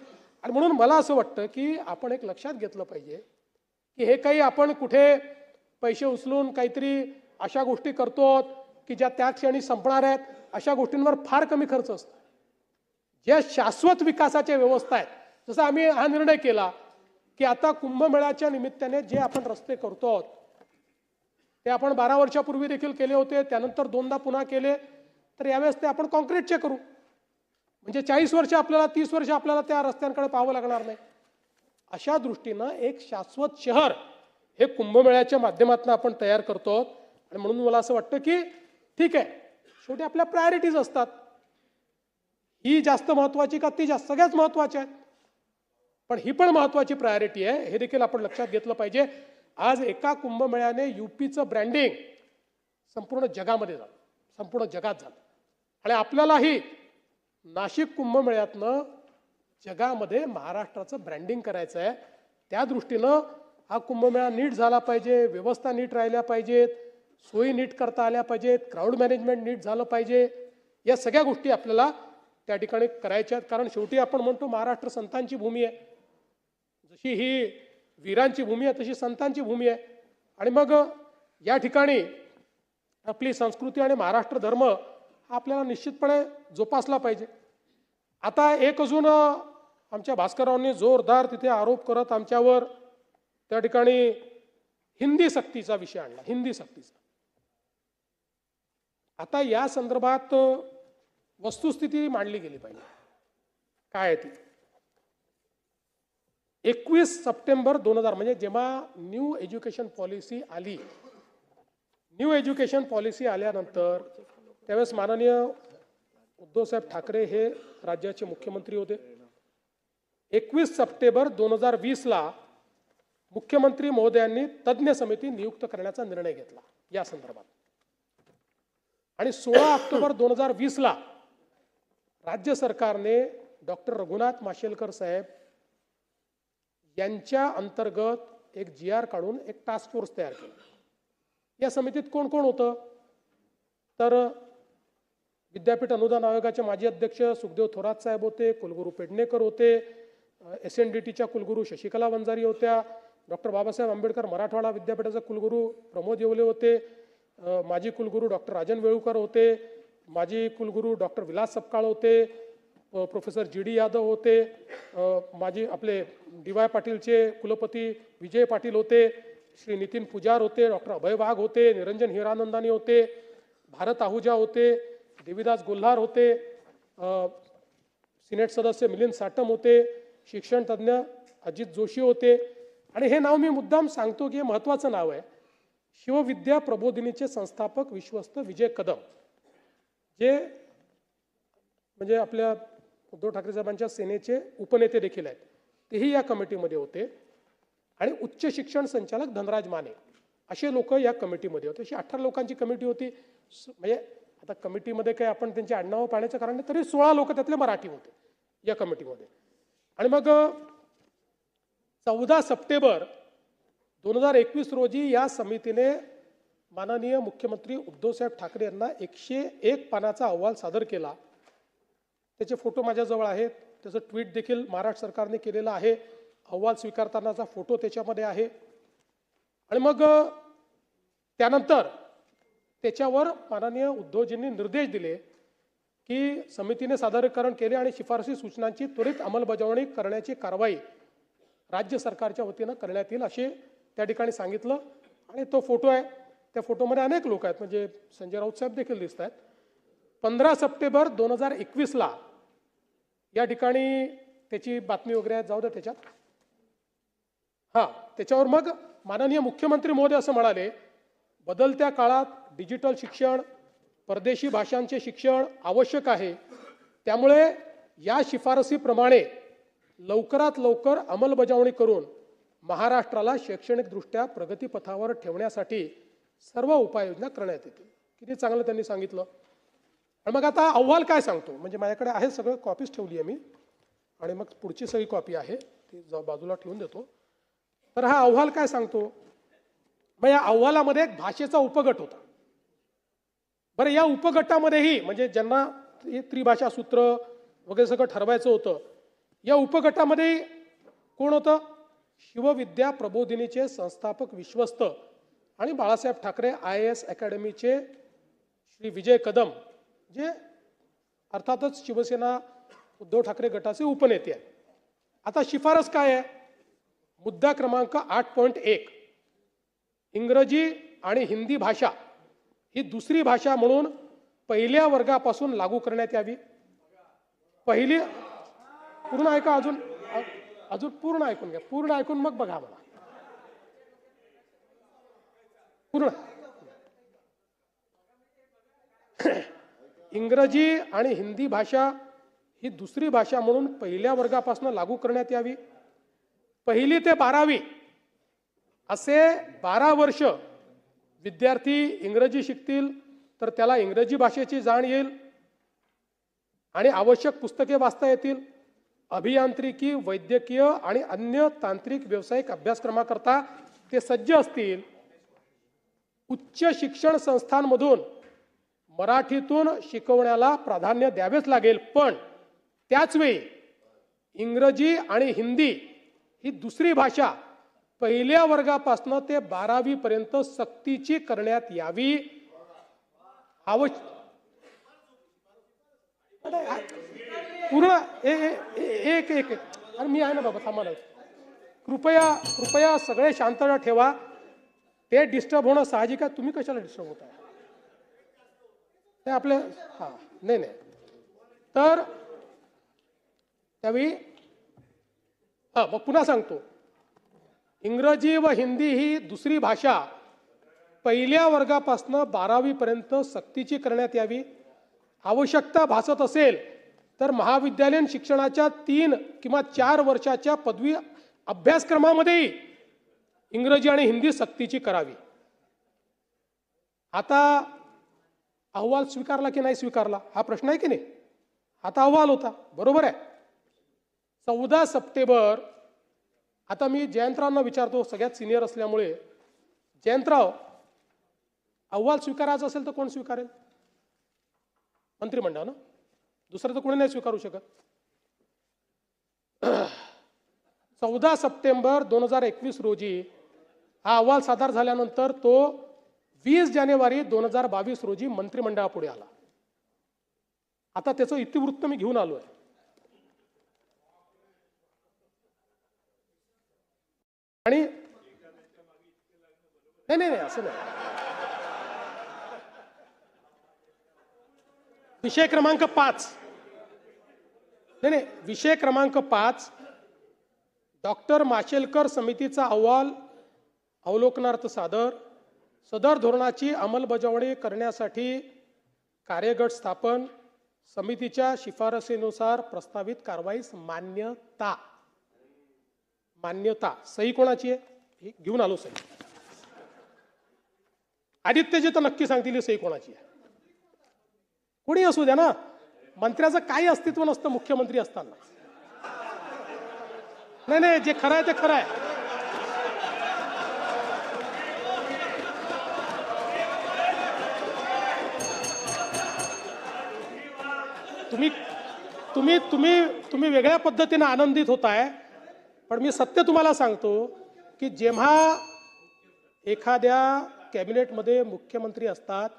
आणि म्हणून मला असं वाटतं की आपण एक लक्षात घेतलं पाहिजे की हे काही आपण कुठे पैसे उचलून काहीतरी अशा गोष्टी करतो की ज्या त्या क्षणी संपणार आहेत, अशा गोष्टींवर फार कमी खर्च असतो. ज्या शाश्वत विकासाच्या व्यवस्था आहेत, जसं आम्ही हा निर्णय केला की आता कुंभमेळ्याच्या निमित्ताने जे आपण रस्ते करतो ते आपण 12 वर्षापूर्वी देखील केले होते, त्यानंतर 2दा पुन्हा केले, तर यावेळेस ते आपण कॉन्क्रीटचे करू. म्हणजे 40 वर्ष आपल्याला, 30 वर्ष आपल्याला त्या रस्त्यांकडे पाहावं लागणार नाही. अशा दृष्टीनं एक शाश्वत शहर हे कुंभमेळ्याच्या माध्यमातून आपण तयार करतो. आणि म्हणून मला असं वाटतं की ठीक आहे, शेवटी आपल्या प्रायोरिटीज असतात, ही जास्त महत्वाची का ती जास्त, सगळ्याच महत्वाच्या आहेत, पण ही पण महत्वाची प्रायोरिटी आहे, हे देखील आपण लक्षात घेतलं पाहिजे. आज एका कुंभमेळ्याने UPचं ब्रँडिंग संपूर्ण जगामध्ये झालं, संपूर्ण जगात झालं. आणि आपल्यालाही नाशिक कुंभमेळ्यातनं जगामध्ये महाराष्ट्राचं ब्रँडिंग करायचं आहे. त्या दृष्टीनं हा कुंभमेळा नीट झाला पाहिजे, व्यवस्था नीट राहिल्या पाहिजेत, सोयी नीट करता आल्या पाहिजेत, क्राऊड मॅनेजमेंट नीट झालं पाहिजे. या सगळ्या गोष्टी आपल्याला त्या ठिकाणी करायच्या आहेत. कारण शेवटी आपण म्हणतो महाराष्ट्र संतांची भूमी आहे. जशी ही वीरांची भूमी आहे तशी संतांची भूमी आहे. आणि मग या ठिकाणी आपली संस्कृती आणि महाराष्ट्र धर्म हा आपल्याला निश्चितपणे जोपासला पाहिजे. आता एक अजून आमच्या भास्कररावांनी जोरदार तिथे आरोप करत आमच्यावर त्या ठिकाणी हिंदी सक्तीचा विषय आणला, हिंदी सक्तीचा. आता या संदर्भात वस्तुस्थिती मांडली गेली पाहिजे. काय आहे ती? 21 सप्टेंबर 2000 म्हणजे जेव्हा न्यू एज्युकेशन पॉलिसी आली, न्यू एज्युकेशन पॉलिसी आल्यानंतर त्यावेळेस माननीय उद्धवसाहेब ठाकरे हे राज्याचे मुख्यमंत्री होते. 21 सप्टेंबर 2020ला मुख्यमंत्री महोदयांनी तज्ज्ञ समिती नियुक्त करण्याचा निर्णय घेतला या संदर्भात. आणि 16 ऑक्टोबर 2020ला राज्य सरकारने डॉक्टर रघुनाथ माशेलकर साहेब यांच्या अंतर्गत एक GR काढून एक टास्क फोर्स तयार केला. या समितीत कोण कोण होतं? तर विद्यापीठ अनुदान आयोगाचे माजी अध्यक्ष सुखदेव थोरात साहेब होते, कुलगुरू पेडणेकर होते, SNDTच्या कुलगुरू शशिकला वंजारी होत्या, डॉक्टर बाबासाहेब आंबेडकर मराठवाडा विद्यापीठाचे कुलगुरू प्रमोद येवले होते, माजी कुलगुरू डॉक्टर राजन वेळुकर होते, माजी कुलगुरू डॉक्टर विलास सपकाळ होते, प्रोफेसर GD यादव होते, माजी आपले DY पाटीलचे कुलपती विजय पाटील होते, श्री नितीन पुजार होते, डॉक्टर अभय वाघ होते, निरंजन हिरानंदानी होते, भारत आहुजा होते, देवीदास गोल्हार होते, सिनेट सदस्य मिलिंद साटम होते, शिक्षण तज्ज्ञ अजित जोशी होते. आणि हे नाव मी मुद्दाम सांगतो की हे महत्त्वाचं नाव आहे. शिवविद्या प्रबोधिनीचे संस्थापक विश्वस्त विजय कदम, जे म्हणजे आपल्या उद्धव ठाकरे साहेबांच्या सेनेचे उपनेते देखील आहेत, तेही या कमिटीमध्ये होते. आणि उच्च शिक्षण संचालक धनराज माने असे लोक या कमिटीमध्ये होते. अशी 18 लोकांची कमिटी होती. म्हणजे आता कमिटीमध्ये काही आपण त्यांची आडनावं पाहण्याचं कारण नाही, तरी 16 लोक त्यातले मराठी होते या कमिटीमध्ये. आणि मग 14 सप्टेंबर 2021 रोजी या समितीने माननीय मुख्यमंत्री उद्धवसाहेब ठाकरे यांना 101 पानाचा अहवाल सादर केला. त्याचे फोटो माझ्याजवळ आहेत. त्याचं ट्विट देखील महाराष्ट्र सरकारने केलेलं आहे. अहवाल स्वीकारतानाचा फोटो त्याच्यामध्ये आहे. आणि मग त्यानंतर त्याच्यावर माननीय उद्धवजींनी निर्देश दिले की समितीने सादरीकरण केले आणि शिफारसी सूचनांची त्वरित अंमलबजावणी करण्याची कारवाई राज्य सरकारच्या वतीनं करण्यात येईल असे त्या ठिकाणी सांगितलं. आणि तो फोटो आहे. त्या फोटोमध्ये अनेक लोक आहेत, म्हणजे संजय राऊत साहेब देखील दिसत आहेत. 15 सप्टेंबर 2021ला या ठिकाणी त्याची बातमी वगैरे जाऊ द्या त्याच्यात. हां, त्याच्यावर मग माननीय मुख्यमंत्री महोदय असं म्हणाले, बदलत्या काळात डिजिटल शिक्षण, परदेशी भाषांचे शिक्षण आवश्यक आहे. त्यामुळे या शिफारसीप्रमाणे लवकरात लवकर अंमलबजावणी करून महाराष्ट्राला शैक्षणिकदृष्ट्या प्रगतीपथावर ठेवण्यासाठी सर्व उपाययोजना करण्यात येतील. किती चांगलं त्यांनी सांगितलं. आणि मग आता अहवाल काय सांगतो, म्हणजे माझ्याकडे आहे सगळं, कॉपीज ठेवली आहे मी, आणि मग पुढची सगळी कॉपी आहे ती बाजूला ठेवून देतो. तर हा अहवाल काय सांगतो, मग या अहवालामध्ये एक भाषेचा उपगट होता. बरं, या उपगटामध्येही म्हणजे ज्यांना त्रिभाषा सूत्र वगैरे सगळं ठरवायचं होतं, या उपगटामध्ये कोण होतं, शिवविद्या प्रबोधिनीचे संस्थापक विश्वस्त आणि बाळासाहेब ठाकरे IAS अकॅडमीचे श्री विजय कदम, जे अर्थातच शिवसेना उद्धव ठाकरे गटाचे उपनेते आहेत. आता शिफारस काय आहे, मुद्दा क्रमांक 8.1, इंग्रजी आणि हिंदी भाषा ही दुसरी भाषा म्हणून पहिल्या वर्गापासून लागू करण्यात यावी. पहिली पूर्ण ऐका, अजून पूर्ण ऐकून घ्या, पूर्ण ऐकून मग बघा मला पूर्ण. इंग्रजी आणि हिंदी भाषा ही दुसरी भाषा म्हणून पहिल्या वर्गापासून लागू करण्यात यावी. 1ली ते 12वी असे 12 वर्ष विद्यार्थी इंग्रजी शिकतील तर त्याला इंग्रजी भाषेची जाण येईल आणि आवश्यक पुस्तके वाचता येतील. अभियांत्रिकी, वैद्यकीय आणि अन्य तांत्रिक व्यावसायिक अभ्यासक्रमाकरता ते सज्ज असतील. उच्च शिक्षण संस्थांमधून मराठीतून शिकवण्याला प्राधान्य द्यावेच लागेल, पण त्याचवेळी इंग्रजी आणि हिंदी ही दुसरी भाषा पहिल्या वर्गापासून ते 12वी पर्यंत सक्तीची करण्यात यावी. पूर्ण एक आणि मी आहे ना बाबा, थांबा. कृपया सगळे शांतता ठेवा. ते डिस्टर्ब होणं साहजिक आहे. तुम्ही कशाला डिस्टर्ब होताय? ते आपले हां, नाही. तर त्यावेळी मग पुन्हा सांगतो, इंग्रजी व हिंदी ही दुसरी भाषा पहिल्या वर्गापासून 12वी पर्यंत सक्तीची करण्यात यावी. आवश्यकता भासत असेल तर महाविद्यालयीन शिक्षणाच्या 3 किंवा 4 वर्षाच्या पदवी अभ्यासक्रमामध्येही इंग्रजी आणि हिंदी सक्तीची करावी. आता अहवाल स्वीकारला की नाही स्वीकारला हा प्रश्न आहे की नाही. आता अहवाल होता, बरोबर आहे. 14 सप्टेंबर, आता मी जयंतरावांना विचारतो, सगळ्यात सिनियर असल्यामुळे. जयंतराव, अहवाल स्वीकारायचा असेल तर कोण स्वीकारेल? मंत्रिमंडळ ना, दुसरं तर कोणी नाही स्वीकारू शकत. 14 सप्टेंबर 2021 रोजी हा अहवाल सादर झाल्यानंतर तो 20 जानेवारी 2022 रोजी मंत्रिमंडळापुढे आला. आता त्याचं इतिवृत्त मी घेऊन आलो आहे. आणि नाही असं नाही. विषय क्रमांक 5, विषय क्रमांक 5, डॉक्टर माशेलकर समितीचा अहवाल अवलोकनार्थ सादर. सदर धोरणाची अंमलबजावणी करण्यासाठी कार्यगट स्थापन. समितीच्या शिफारसीनुसार प्रस्तावित कारवाईस मान्यता. सही कोणाची आहे? ही घेऊन आलो सही. आदित्यजी तर नक्की सांगतील सही कोणाची आहे. कोणी असू द्या ना, मंत्र्याचं काही अस्तित्व नसतं मुख्यमंत्री असताना. नाही, जे खरं आहे ते खरं आहे. तुम्ही तुम्ही तुम्ही तुम्ही वेगळ्या पद्धतीने आनंदित होताय, पण मी सत्य तुम्हाला सांगतो की जेव्हा एखाद्या कॅबिनेटमध्ये मुख्यमंत्री असतात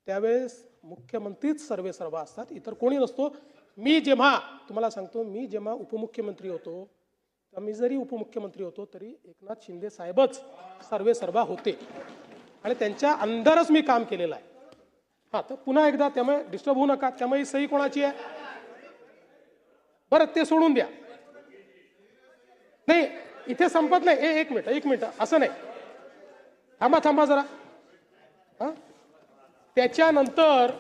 त्यावेळेस मुख्यमंत्रीच सर्वेसर्वा असतात, इतर कोणी नसतो. मी जेव्हा उपमुख्यमंत्री होतो, तेव्हा मी जरी उपमुख्यमंत्री होतो तरी एकनाथ शिंदे साहेबच सर्वेसर्वा होते आणि त्यांच्या अंदरच मी काम केलेलं आहे. हां, तर पुन्हा एकदा त्यामुळे डिस्टर्ब होऊ नका. त्यामुळे ही सही कोणाची आहे? बरं, ते सोडून द्या. नाही, इथे संपत नाही. एक मिनिट असं नाही. थांबा जरा. हां, त्याच्यानंतर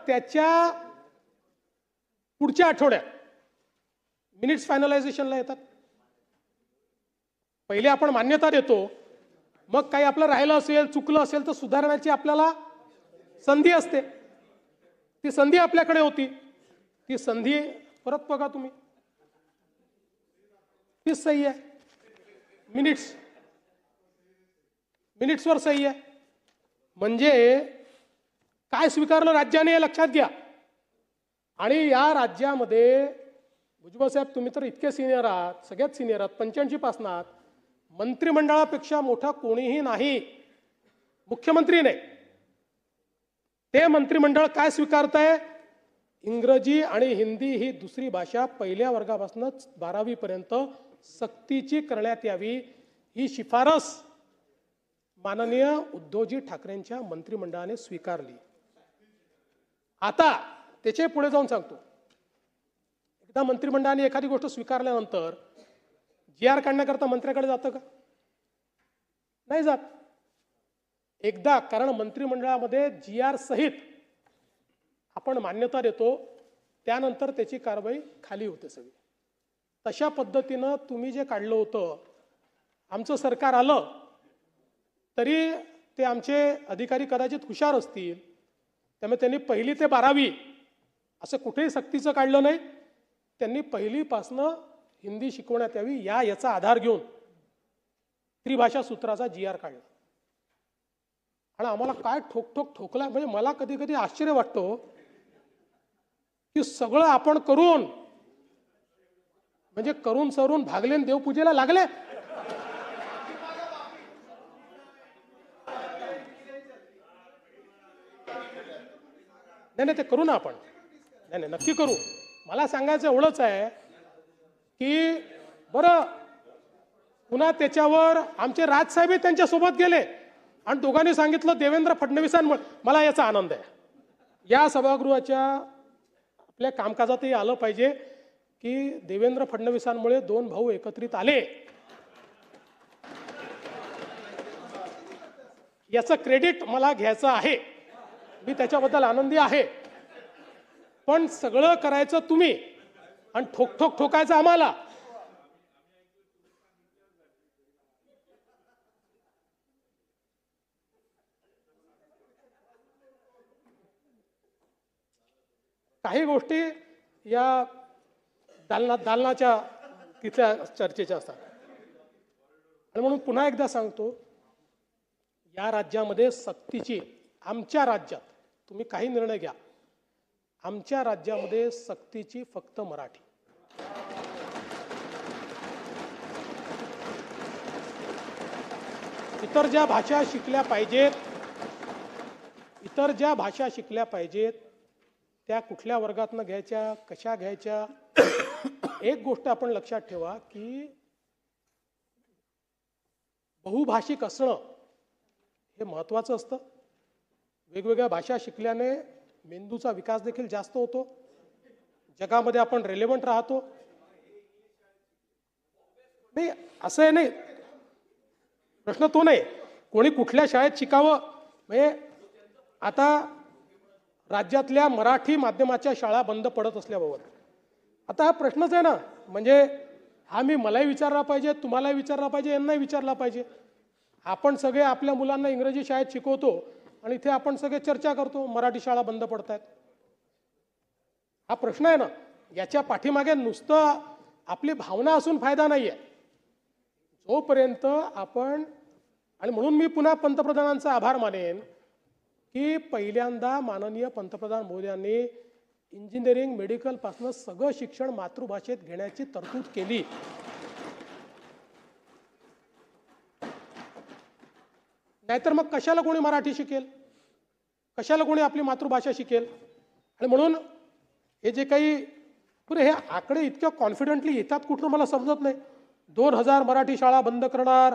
त्याच्या पुढच्या आठवड्यात मिनिट्स फायनलायझेशनला येतात. पहिले आपण मान्यता देतो, मग काही आपलं राहिलं असेल, चुकलं असेल तर सुधारण्याची आपल्याला संधी असते. ती संधी आपल्याकडे होती. ती संधी परत बघा तुम्ही. ती सही आहे. मिनिट्सवर सही आहे. म्हणजे काय स्वीकारलं राज्याने हे लक्षात घ्या. आणि या राज्यामध्ये भुजबळ साहेब तुम्ही तर इतके सिनियर आहात, सगळ्यात सिनियर आहात, 85 पासून आहात. मंत्रिमंडळापेक्षा मोठा कोणीही नाही, मुख्यमंत्री नाही. ते मंत्रिमंडळ काय स्वीकारतंय? इंग्रजी आणि हिंदी ही दुसरी भाषा पहिल्या वर्गापासूनच 12वी पर्यंत सक्तीची करण्यात यावी, ही शिफारस माननीय उद्धवजी ठाकरेंच्या मंत्रिमंडळाने स्वीकारली. आता त्याचे पुढे जाऊन सांगतो, एकदा मंत्रिमंडळाने एखादी गोष्ट स्वीकारल्यानंतर GR काढण्याकरता मंत्र्याकडे जातं का? नाही जात. एकदा, कारण मंत्रिमंडळामध्ये GR सहित आपण मान्यता देतो, त्यानंतर त्याची कारवाई खाली होते सगळी. तशा पद्धतीनं तुम्ही जे काढलं होतं, आमचं सरकार आलं तरी ते आमचे अधिकारी कदाचित हुशार असतील, त्यामुळे त्यांनी 1ली ते 12वी असं कुठेही सक्तीचं काढलं नाही. त्यांनी 1लीपासनं हिंदी शिकवण्यात यावी याचा आधार घेऊन त्रिभाषा सूत्राचा GR काढला. आणि आम्हाला काय ठोकला. म्हणजे मला कधी कधी आश्चर्य वाटतो की सगळं आपण करून, म्हणजे करून सरून भागले आणि देवपूजेला लागले. नाही, ते करू ना आपण. नाही, नक्की करू. मला सांगायचं एवढंच आहे की बरं, पुन्हा त्याच्यावर आमचे राजसाहेब त्यांच्यासोबत गेले आणि दोघांनी सांगितलं देवेंद्र फडणवीसांमुळे. मला याचा आनंद आहे. या सभागृहाच्या आपल्या कामकाजातही आलं पाहिजे की देवेंद्र फडणवीसांमुळे 2 भाऊ एकत्रित आले. याचं क्रेडिट मला घ्यायचं आहे. मी त्याच्याबद्दल आनंदी आहे. पण सगळं करायचं तुम्ही आणि ठोकायचं आम्हाला. काही गोष्टी या दालनाच्या तिथल्या चर्चेच्या असतात. आणि म्हणून पुन्हा एकदा सांगतो, या राज्यामध्ये सक्तीची, आमच्या राज्यात तुम्ही काही निर्णय घ्या, आमच्या राज्यामध्ये सक्तीची फक्त मराठी. इतर ज्या भाषा शिकल्या पाहिजेत त्या कुठल्या वर्गातनं घ्यायच्या, कशा घ्यायच्या. एक गोष्ट आपण लक्षात ठेवा की बहुभाषिक असणं हे महत्त्वाचं असतं. वेगवेगळ्या भाषा शिकल्याने मेंदूचा विकास देखील जास्त होतो. जगामध्ये आपण रेलेव्हंट राहतो. नाही, असं आहे नाही, प्रश्न तो नाही. कोणी कुठल्या शाळेत शिकावं, म्हणजे आता राज्यातल्या मराठी माध्यमाच्या शाळा बंद पडत असल्याबाबत आता हा प्रश्नच आहे ना. म्हणजे हा मी मलाही विचारला पाहिजे, तुम्हालाही विचारला पाहिजे, यांनाही विचारला पाहिजे. आपण सगळे आपल्या मुलांना इंग्रजी शाळेत शिकवतो आणि इथे आपण सगळे चर्चा करतो मराठी शाळा बंद पडतायत. हा प्रश्न आहे ना. याच्या पाठीमागे नुसतं आपली भावना असून फायदा नाही आहे. जोपर्यंत आपण, आणि म्हणून मी पुन्हा पंतप्रधानांचा आभार मानेन की पहिल्यांदा माननीय पंतप्रधान मोदयांनी इंजिनिअरिंग मेडिकलपासून सगळं शिक्षण मातृभाषेत घेण्याची तरतूद केली. नाहीतर मग कशाला कोणी मराठी शिकेल, कशाला कोणी आपली मातृभाषा शिकेल. आणि म्हणून हे जे काही पुरे हे आकडे इतक्या कॉन्फिडंटली येतात कुठून मला समजत नाही. 2000 मराठी शाळा बंद करणार,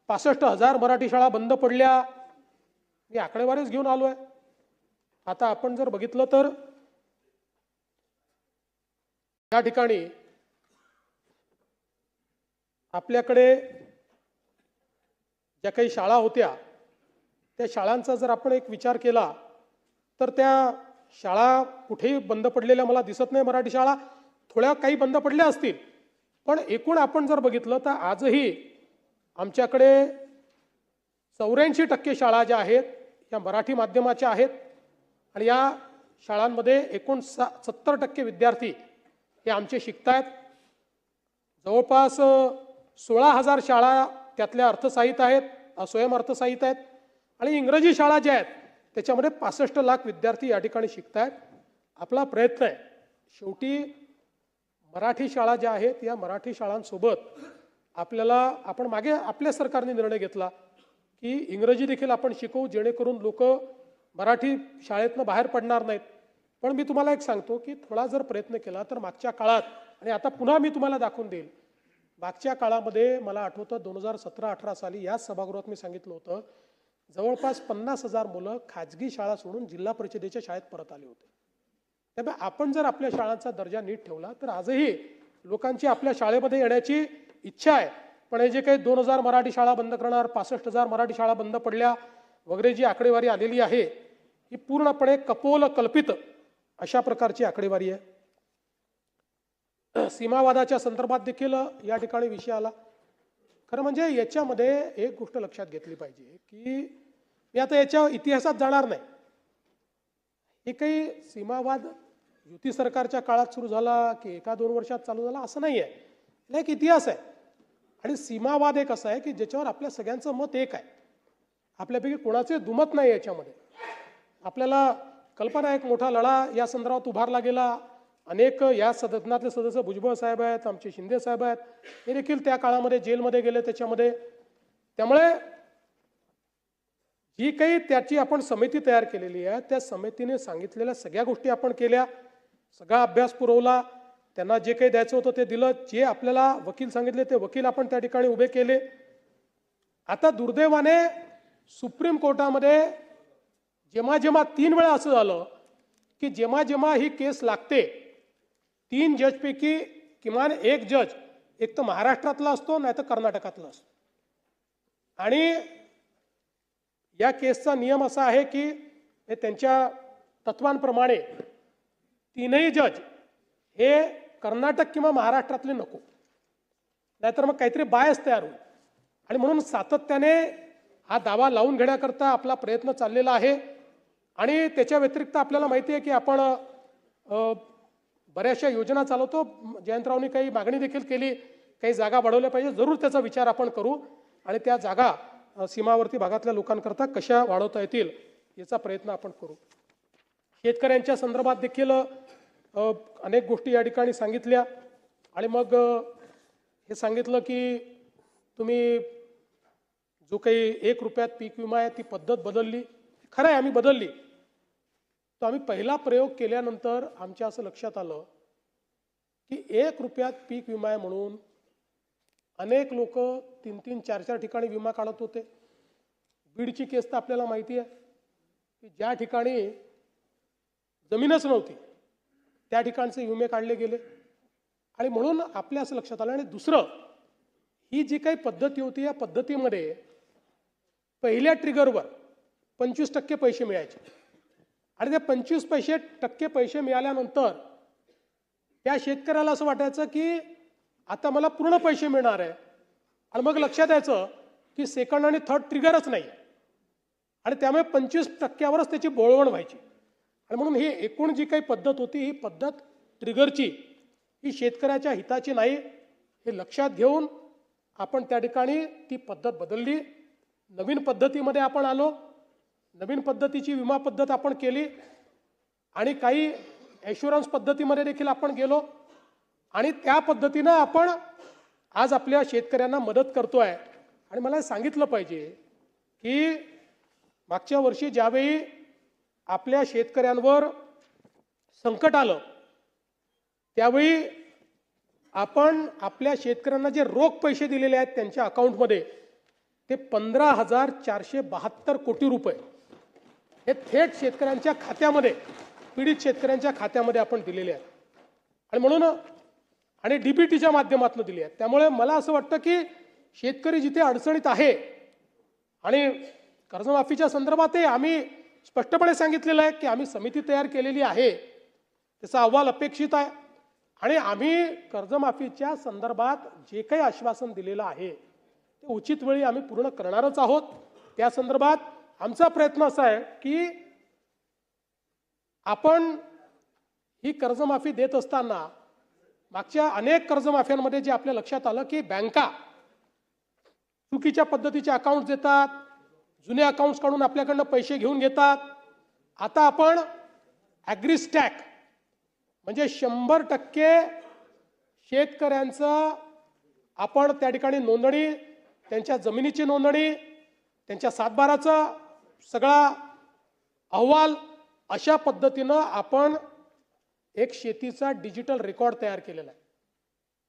65,000 मराठी शाळा बंद पडल्या, मी आकडेवारीच घेऊन आलो आहे. आता आपण जर बघितलं तर या ठिकाणी आपल्याकडे ज्या काही शाळा होत्या त्या शाळांचा जर आपण एक विचार केला तर त्या शाळा कुठेही बंद पडलेल्या मला दिसत नाही. मराठी शाळा थोड्या काही बंद पडल्या असतील, पण एकूण आपण जर बघितलं तर आजही आमच्याकडे 84% शाळा ज्या आहेत या मराठी माध्यमाच्या आहेत. आणि या शाळांमध्ये एकूण 70% विद्यार्थी हे आमचे शिकत आहेत. जवळपास 16,000 शाळा त्यातल्या अर्थसहाय्यित आहेत, स्वयंअर्थसहाय्यित आहेत. आणि इंग्रजी शाळा ज्या आहेत त्याच्यामध्ये 65 लाख विद्यार्थी या ठिकाणी शिकत आहेत. आपला प्रयत्न आहे शेवटी मराठी शाळा ज्या आहेत या मराठी शाळांसोबत आपण मागे आपल्या सरकारने निर्णय घेतला की इंग्रजी देखील आपण शिकवू, जेणेकरून लोक मराठी शाळेतनं बाहेर पडणार नाहीत. पण मी तुम्हाला एक सांगतो की थोडा जर प्रयत्न केला तर मागच्या काळात, आणि आता पुन्हा मी तुम्हाला दाखवून देईल, मागच्या काळामध्ये मला आठवतं 2017-18 साली याच सभागृहात मी सांगितलं होतं जवळपास 50,000 मुलं खाजगी शाळा सोडून जिल्हा परिषदेच्या शाळेत परत आले होते. त्यामुळे आपण जर आपल्या शाळांचा दर्जा नीट ठेवला तर आजही लोकांची आपल्या शाळेमध्ये येण्याची इच्छा आहे. पण हे जे काही 2000 मराठी शाळा बंद करणार, 65,000 मराठी शाळा बंद पडल्या वगैरे जी आकडेवारी आलेली आहे ही पूर्णपणे कपोल कल्पित अशा प्रकारची आकडेवारी आहे. सीमावादाच्या संदर्भात देखील या ठिकाणी विषय आला. खरं म्हणजे याच्यामध्ये एक गोष्ट लक्षात घेतली पाहिजे की मी आता याच्या इतिहासात जाणार नाही. हे काही सीमावाद युती सरकारच्या काळात सुरू झाला की 1-2 वर्षात चालू झाला असं नाही आहे. याला एक इतिहास आहे. आणि सीमावाद एक असा आहे की ज्याच्यावर आपल्या सगळ्यांचं मत एक आहे, आपल्यापैकी कोणाचे दुमत नाही याच्यामध्ये. आपल्याला कल्पना आहे एक मोठा लढा या संदर्भात उभारला गेला. अनेक या सदनातले सदस्य भुजबळ साहेब आहेत, आमचे शिंदे साहेब आहेत, हे देखील त्या काळामध्ये जेलमध्ये गेले त्याच्यामध्ये. त्यामुळे जी काही त्याची आपण समिती तयार केलेली आहे त्या समितीने सांगितलेल्या सगळ्या गोष्टी आपण केल्या, सगळा अभ्यास पुरवला, त्यांना जे काही द्यायचं होतं ते दिलं, जे आपल्याला वकील सांगितले ते वकील आपण त्या ठिकाणी उभे केले. आता दुर्दैवाने सुप्रीम कोर्टामध्ये जेव्हा 3 वेळा असं झालं की जेव्हा ही केस लागते 3 जजपैकी किमान एक जज एक तर महाराष्ट्रातला असतो नाही तर कर्नाटकातला असतो. आणि या केसचा नियम असा आहे की हे त्यांच्या तत्वांप्रमाणे 3ही जज हे कर्नाटक किंवा महाराष्ट्रातले नको, नाहीतर मग काहीतरी बायस तयार होईल. आणि म्हणून सातत्याने हा दावा लावून घेण्याकरता आपला प्रयत्न चाललेला आहे. आणि त्याच्या व्यतिरिक्त आपल्याला माहिती आहे की आपण बऱ्याचशा योजना चालवतो. जयंतरावनी काही मागणी देखील केली, काही जागा वाढवल्या पाहिजे. जरूर त्याचा विचार आपण करू आणि त्या जागा सीमावर्ती भागातल्या लोकांकरता कशा वाढवता येतील याचा प्रयत्न आपण करू. शेतकऱ्यांच्या संदर्भात देखील अनेक गोष्टी या ठिकाणी सांगितल्या. आणि मग हे सांगितलं की तुम्ही जो काही 1 रुपयात पीक विमा आहे ती पद्धत बदलली. खरं आहे, आम्ही बदलली. तर आम्ही पहिला प्रयोग केल्यानंतर आमच्या असं लक्षात आलं की 1 रुपयात पीक विमा आहे म्हणून अनेक लोक 3-3, 4-4 ठिकाणी विमा काढत होते. बीडची केस तर आपल्याला माहिती आहे की ज्या ठिकाणी जमीनच नव्हती त्या ठिकाणचे विमे काढले गेले. आणि म्हणून आपल्या असं लक्षात आलं. आणि दुसरं, ही जी काही पद्धती होती या पद्धतीमध्ये पहिल्या ट्रिगरवर 25% पैसे मिळायचे. आणि ते 25% पैसे मिळाल्यानंतर त्या शेतकऱ्याला असं वाटायचं की आता मला पूर्ण पैसे मिळणार आहे. आणि मग लक्षात यायचं की सेकंड आणि थर्ड ट्रिगरच नाही. आणि त्यामुळे 25%वरच त्याची बोळवण व्हायची. आणि म्हणून ही एकूण जी काही पद्धत होती ही पद्धत ट्रिगरची ही शेतकऱ्याच्या हिताची नाही हे लक्षात घेऊन आपण त्या ठिकाणी ती पद्धत बदलली. नवीन पद्धतीमध्ये आपण आलो. नवीन पद्धतीची विमा पद्धत आपण केली आणि काही ॲश्युरन्स पद्धतीमध्ये देखील आपण गेलो आणि त्या पद्धतीनं आपण आज आपल्या शेतकऱ्यांना मदत करतोय. आणि मला हे सांगितलं पाहिजे की मागच्या वर्षी ज्यावेळी आपल्या शेतकऱ्यांवर संकट आलं त्यावेळी आपण आपल्या शेतकऱ्यांना जे रोख पैसे दिलेले आहेत त्यांच्या अकाउंटमध्ये ते 15,472 कोटी रुपये हे थेट शेतकऱ्यांच्या खात्यामध्ये, पीडित शेतकऱ्यांच्या खात्यामध्ये आपण दिलेले आहेत. आणि म्हणून आणि डीबीटीच्या माध्यमातून दिले आहेत. त्यामुळे मला असं वाटतं की शेतकरी जिथे अडचणीत आहे आणि कर्जमाफीच्या संदर्भातही आम्ही स्पष्टपणे सांगितलेलं आहे की आम्ही समिती तयार केलेली आहे, त्याचा अहवाल अपेक्षित आहे आणि आम्ही कर्जमाफीच्या संदर्भात जे काही आश्वासन दिलेलं आहे ते उचित वेळी आम्ही पूर्ण करणारच आहोत. त्या संदर्भात आमचा प्रयत्न असा आहे की आपण ही कर्जमाफी देत असताना मागच्या अनेक कर्जमाफ्यांमध्ये जे आपल्या लक्षात आलं की बँका चुकीच्या पद्धतीचे अकाउंट देतात, जुने अकाउंट्स काढून आपल्याकडनं पैसे घेऊन घेतात. आता आपण ॲग्रीस्टॅक म्हणजे 100% शेतकऱ्यांचं आपण त्या ठिकाणी नोंदणी, त्यांच्या जमिनीची नोंदणी, त्यांच्या सातबाराचा सगळा अहवाल अशा पद्धतीनं आपण एक शेतीचा डिजिटल रेकॉर्ड तयार केलेला आहे.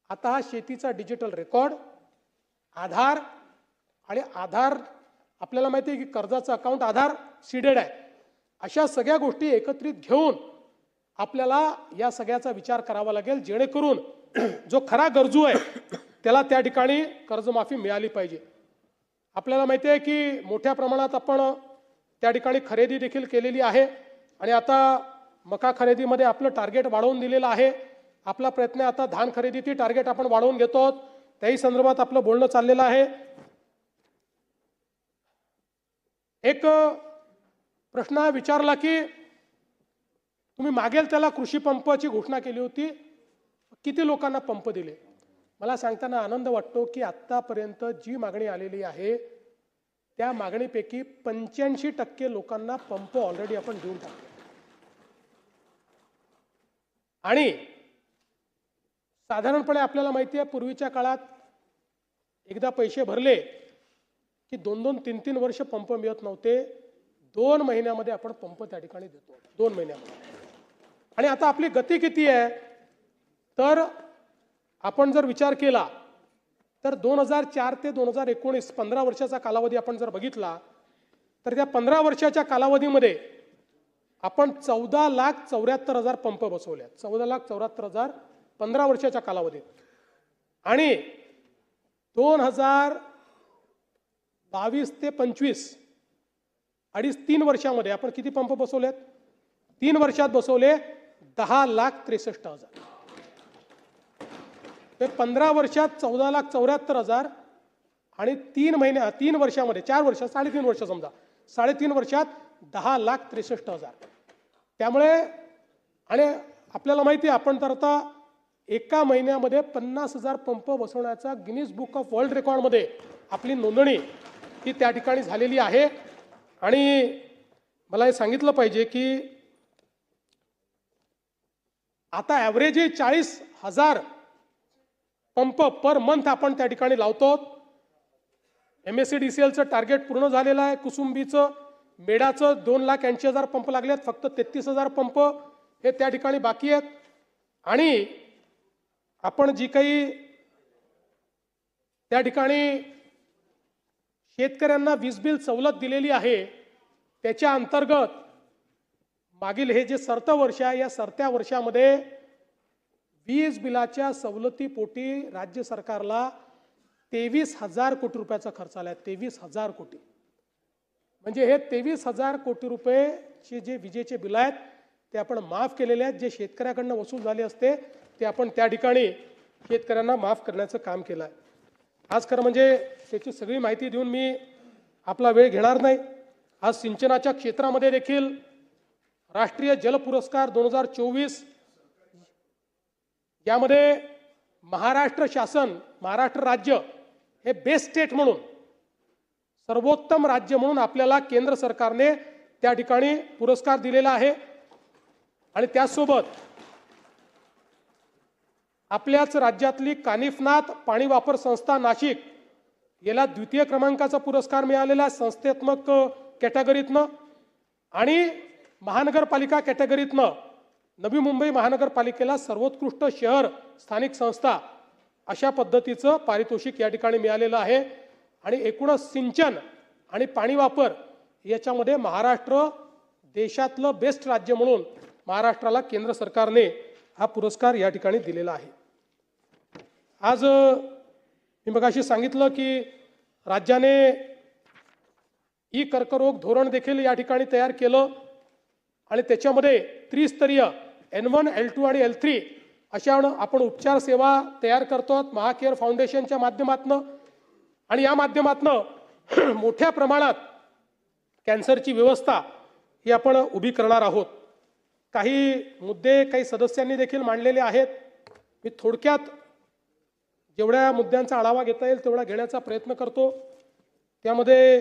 आता हा शेतीचा डिजिटल रेकॉर्ड आधार आणि आधार आपल्याला माहिती आहे की कर्जाचं अकाउंट आधार सीडेड आहे. अशा सगळ्या गोष्टी एकत्रित घेऊन आपल्याला या सगळ्याचा विचार करावा लागेल जेणेकरून जो खरा गरजू आहे त्याला त्या ठिकाणी कर्जमाफी मिळाली पाहिजे. आपल्याला माहिती आहे की मोठ्या प्रमाणात आपण त्या ठिकाणी खरेदी देखील केलेली आहे आणि आता मका खरेदीमध्ये आपलं टार्गेट वाढवून दिलेलं आहे. आपला प्रयत्न आहे आता धान खरेदीची टार्गेट आपण वाढवून घेतो, त्याही संदर्भात आपलं बोलणं चाललेलं आहे. एक प्रश्न विचारला की तुम्ही मागेल त्याला कृषी पंपाची घोषणा केली होती, किती लोकांना पंप दिले? मला सांगताना आनंद वाटतो की आत्तापर्यंत जी मागणी आलेली आहे त्या मागणीपैकी 85% लोकांना पंप ऑलरेडी आपण देऊन टाकले. आणि साधारणपणे आपल्याला माहिती आहे पूर्वीच्या काळात एकदा पैसे भरले की 2-2, 3-3 वर्ष पंप मिळत नव्हते. 2 महिन्यामध्ये आपण पंप त्या ठिकाणी देतो, 2 महिन्यामध्ये. आणि आता आपली गती किती आहे तर आपण जर विचार केला तर 2004 ते 2019 15 वर्षाचा कालावधी आपण जर बघितला तर त्या 15 वर्षाच्या कालावधीमध्ये आपण 14,74,000 पंप बसवले. 14,74,000 15 वर्षाच्या कालावधीत. आणि 2022 ते 25 2.5-3 वर्षामध्ये आपण किती पंप बसवलेत? 3 वर्षात बसवले 10,63,000. ते 15 वर्षात 14,74,000 आणि 3 वर्षामध्ये 4 वर्ष 3.5 वर्ष समजा 3.5 वर्षात 10,63,000. त्यामुळे आणि आपल्याला माहिती आहे आपण तर आता एका महिन्यामध्ये 50,000 पंप बसवण्याचा गिनीज बुक ऑफ वर्ल्ड रेकॉर्डमध्ये आपली नोंदणी ही त्या ठिकाणी झालेली आहे. आणि मला हे सांगितलं पाहिजे की आता ॲव्हरेज 40,000 पंप पर मंथ आपण त्या ठिकाणी लावतो. MSCDCLचं टार्गेट पूर्ण झालेलं आहे. कुसुंबीचं, मेडाचं 2,80,000 पंप लागलेत. फक्त 33,000 पंप हे त्या ठिकाणी बाकी आहेत. आणि आपण जी काही त्या ठिकाणी शेतकऱ्यांना वीज बिल सवलत दिलेली आहे त्याच्या अंतर्गत मागील हे जे सरतं वर्ष आहे या सरत्या वर्षामध्ये वीज बिलाच्या सवलतीपोटी राज्य सरकारला 23,000 कोटी रुपयाचा खर्च आला आहे. 23,000 कोटी म्हणजे हे 23,000 कोटी रुपयेचे जे विजेचे बिल आहेत ते आपण माफ केलेले आहेत. जे शेतकऱ्याकडनं वसूल झाले असते ते आपण त्या ठिकाणी शेतकऱ्यांना माफ करण्याचं काम केलं आहे. आज खरं म्हणजे त्याची सगळी माहिती देऊन मी आपला वेळ घेणार नाही. आज सिंचनाच्या क्षेत्रामध्ये देखील राष्ट्रीय जल पुरस्कार 2024 यामध्ये महाराष्ट्र शासन, महाराष्ट्र राज्य हे बेस्ट स्टेट म्हणून, सर्वोत्तम राज्य म्हणून आपल्याला केंद्र सरकारने त्या ठिकाणी पुरस्कार दिलेला आहे। आणि त्याचसोबत आपल्याच राज्यातली कानिफनाथ पाणी वापर संस्था नाशिक याला द्वितीय क्रमांकाचा पुरस्कार मिळालेला आहे संस्थात्मक कॅटेगरीतनं। आणि महानगरपालिका कॅटेगरीतनं नवी मुंबई महानगरपालिकेला सर्वोत्कृष्ट शहर स्थानिक संस्था अशा पद्धतीचं पारितोषिक या ठिकाणी मिळालेलं आहे। आणि एकूणच सिंचन आणि पाणी वापर याच्यामध्ये महाराष्ट्र देशातलं बेस्ट राज्य म्हणून महाराष्ट्राला केंद्र सरकारने हा पुरस्कार या ठिकाणी दिलेला आहे। आज मी मगाशी सांगितलं की राज्याने ई कर्करोग धोरण देखील या ठिकाणी तयार केलं आणि त्याच्यामध्ये त्रिस्तरीय N1, L2 आणि L3 अशा आपण उपचार सेवा तयार करतो महाकेअर फाउंडेशनच्या माध्यमातून। आणि या माध्यमातून मोठ्या प्रमाणात कॅन्सरची व्यवस्था ही आपण उभी करणार आहोत। काही मुद्दे काही सदस्यांनी देखील मांडलेले आहेत। मी थोडक्यात जेवढ्या मुद्द्यांचा आढावा घेता येईल तेवढा घेण्याचा प्रयत्न करतो। त्यामध्ये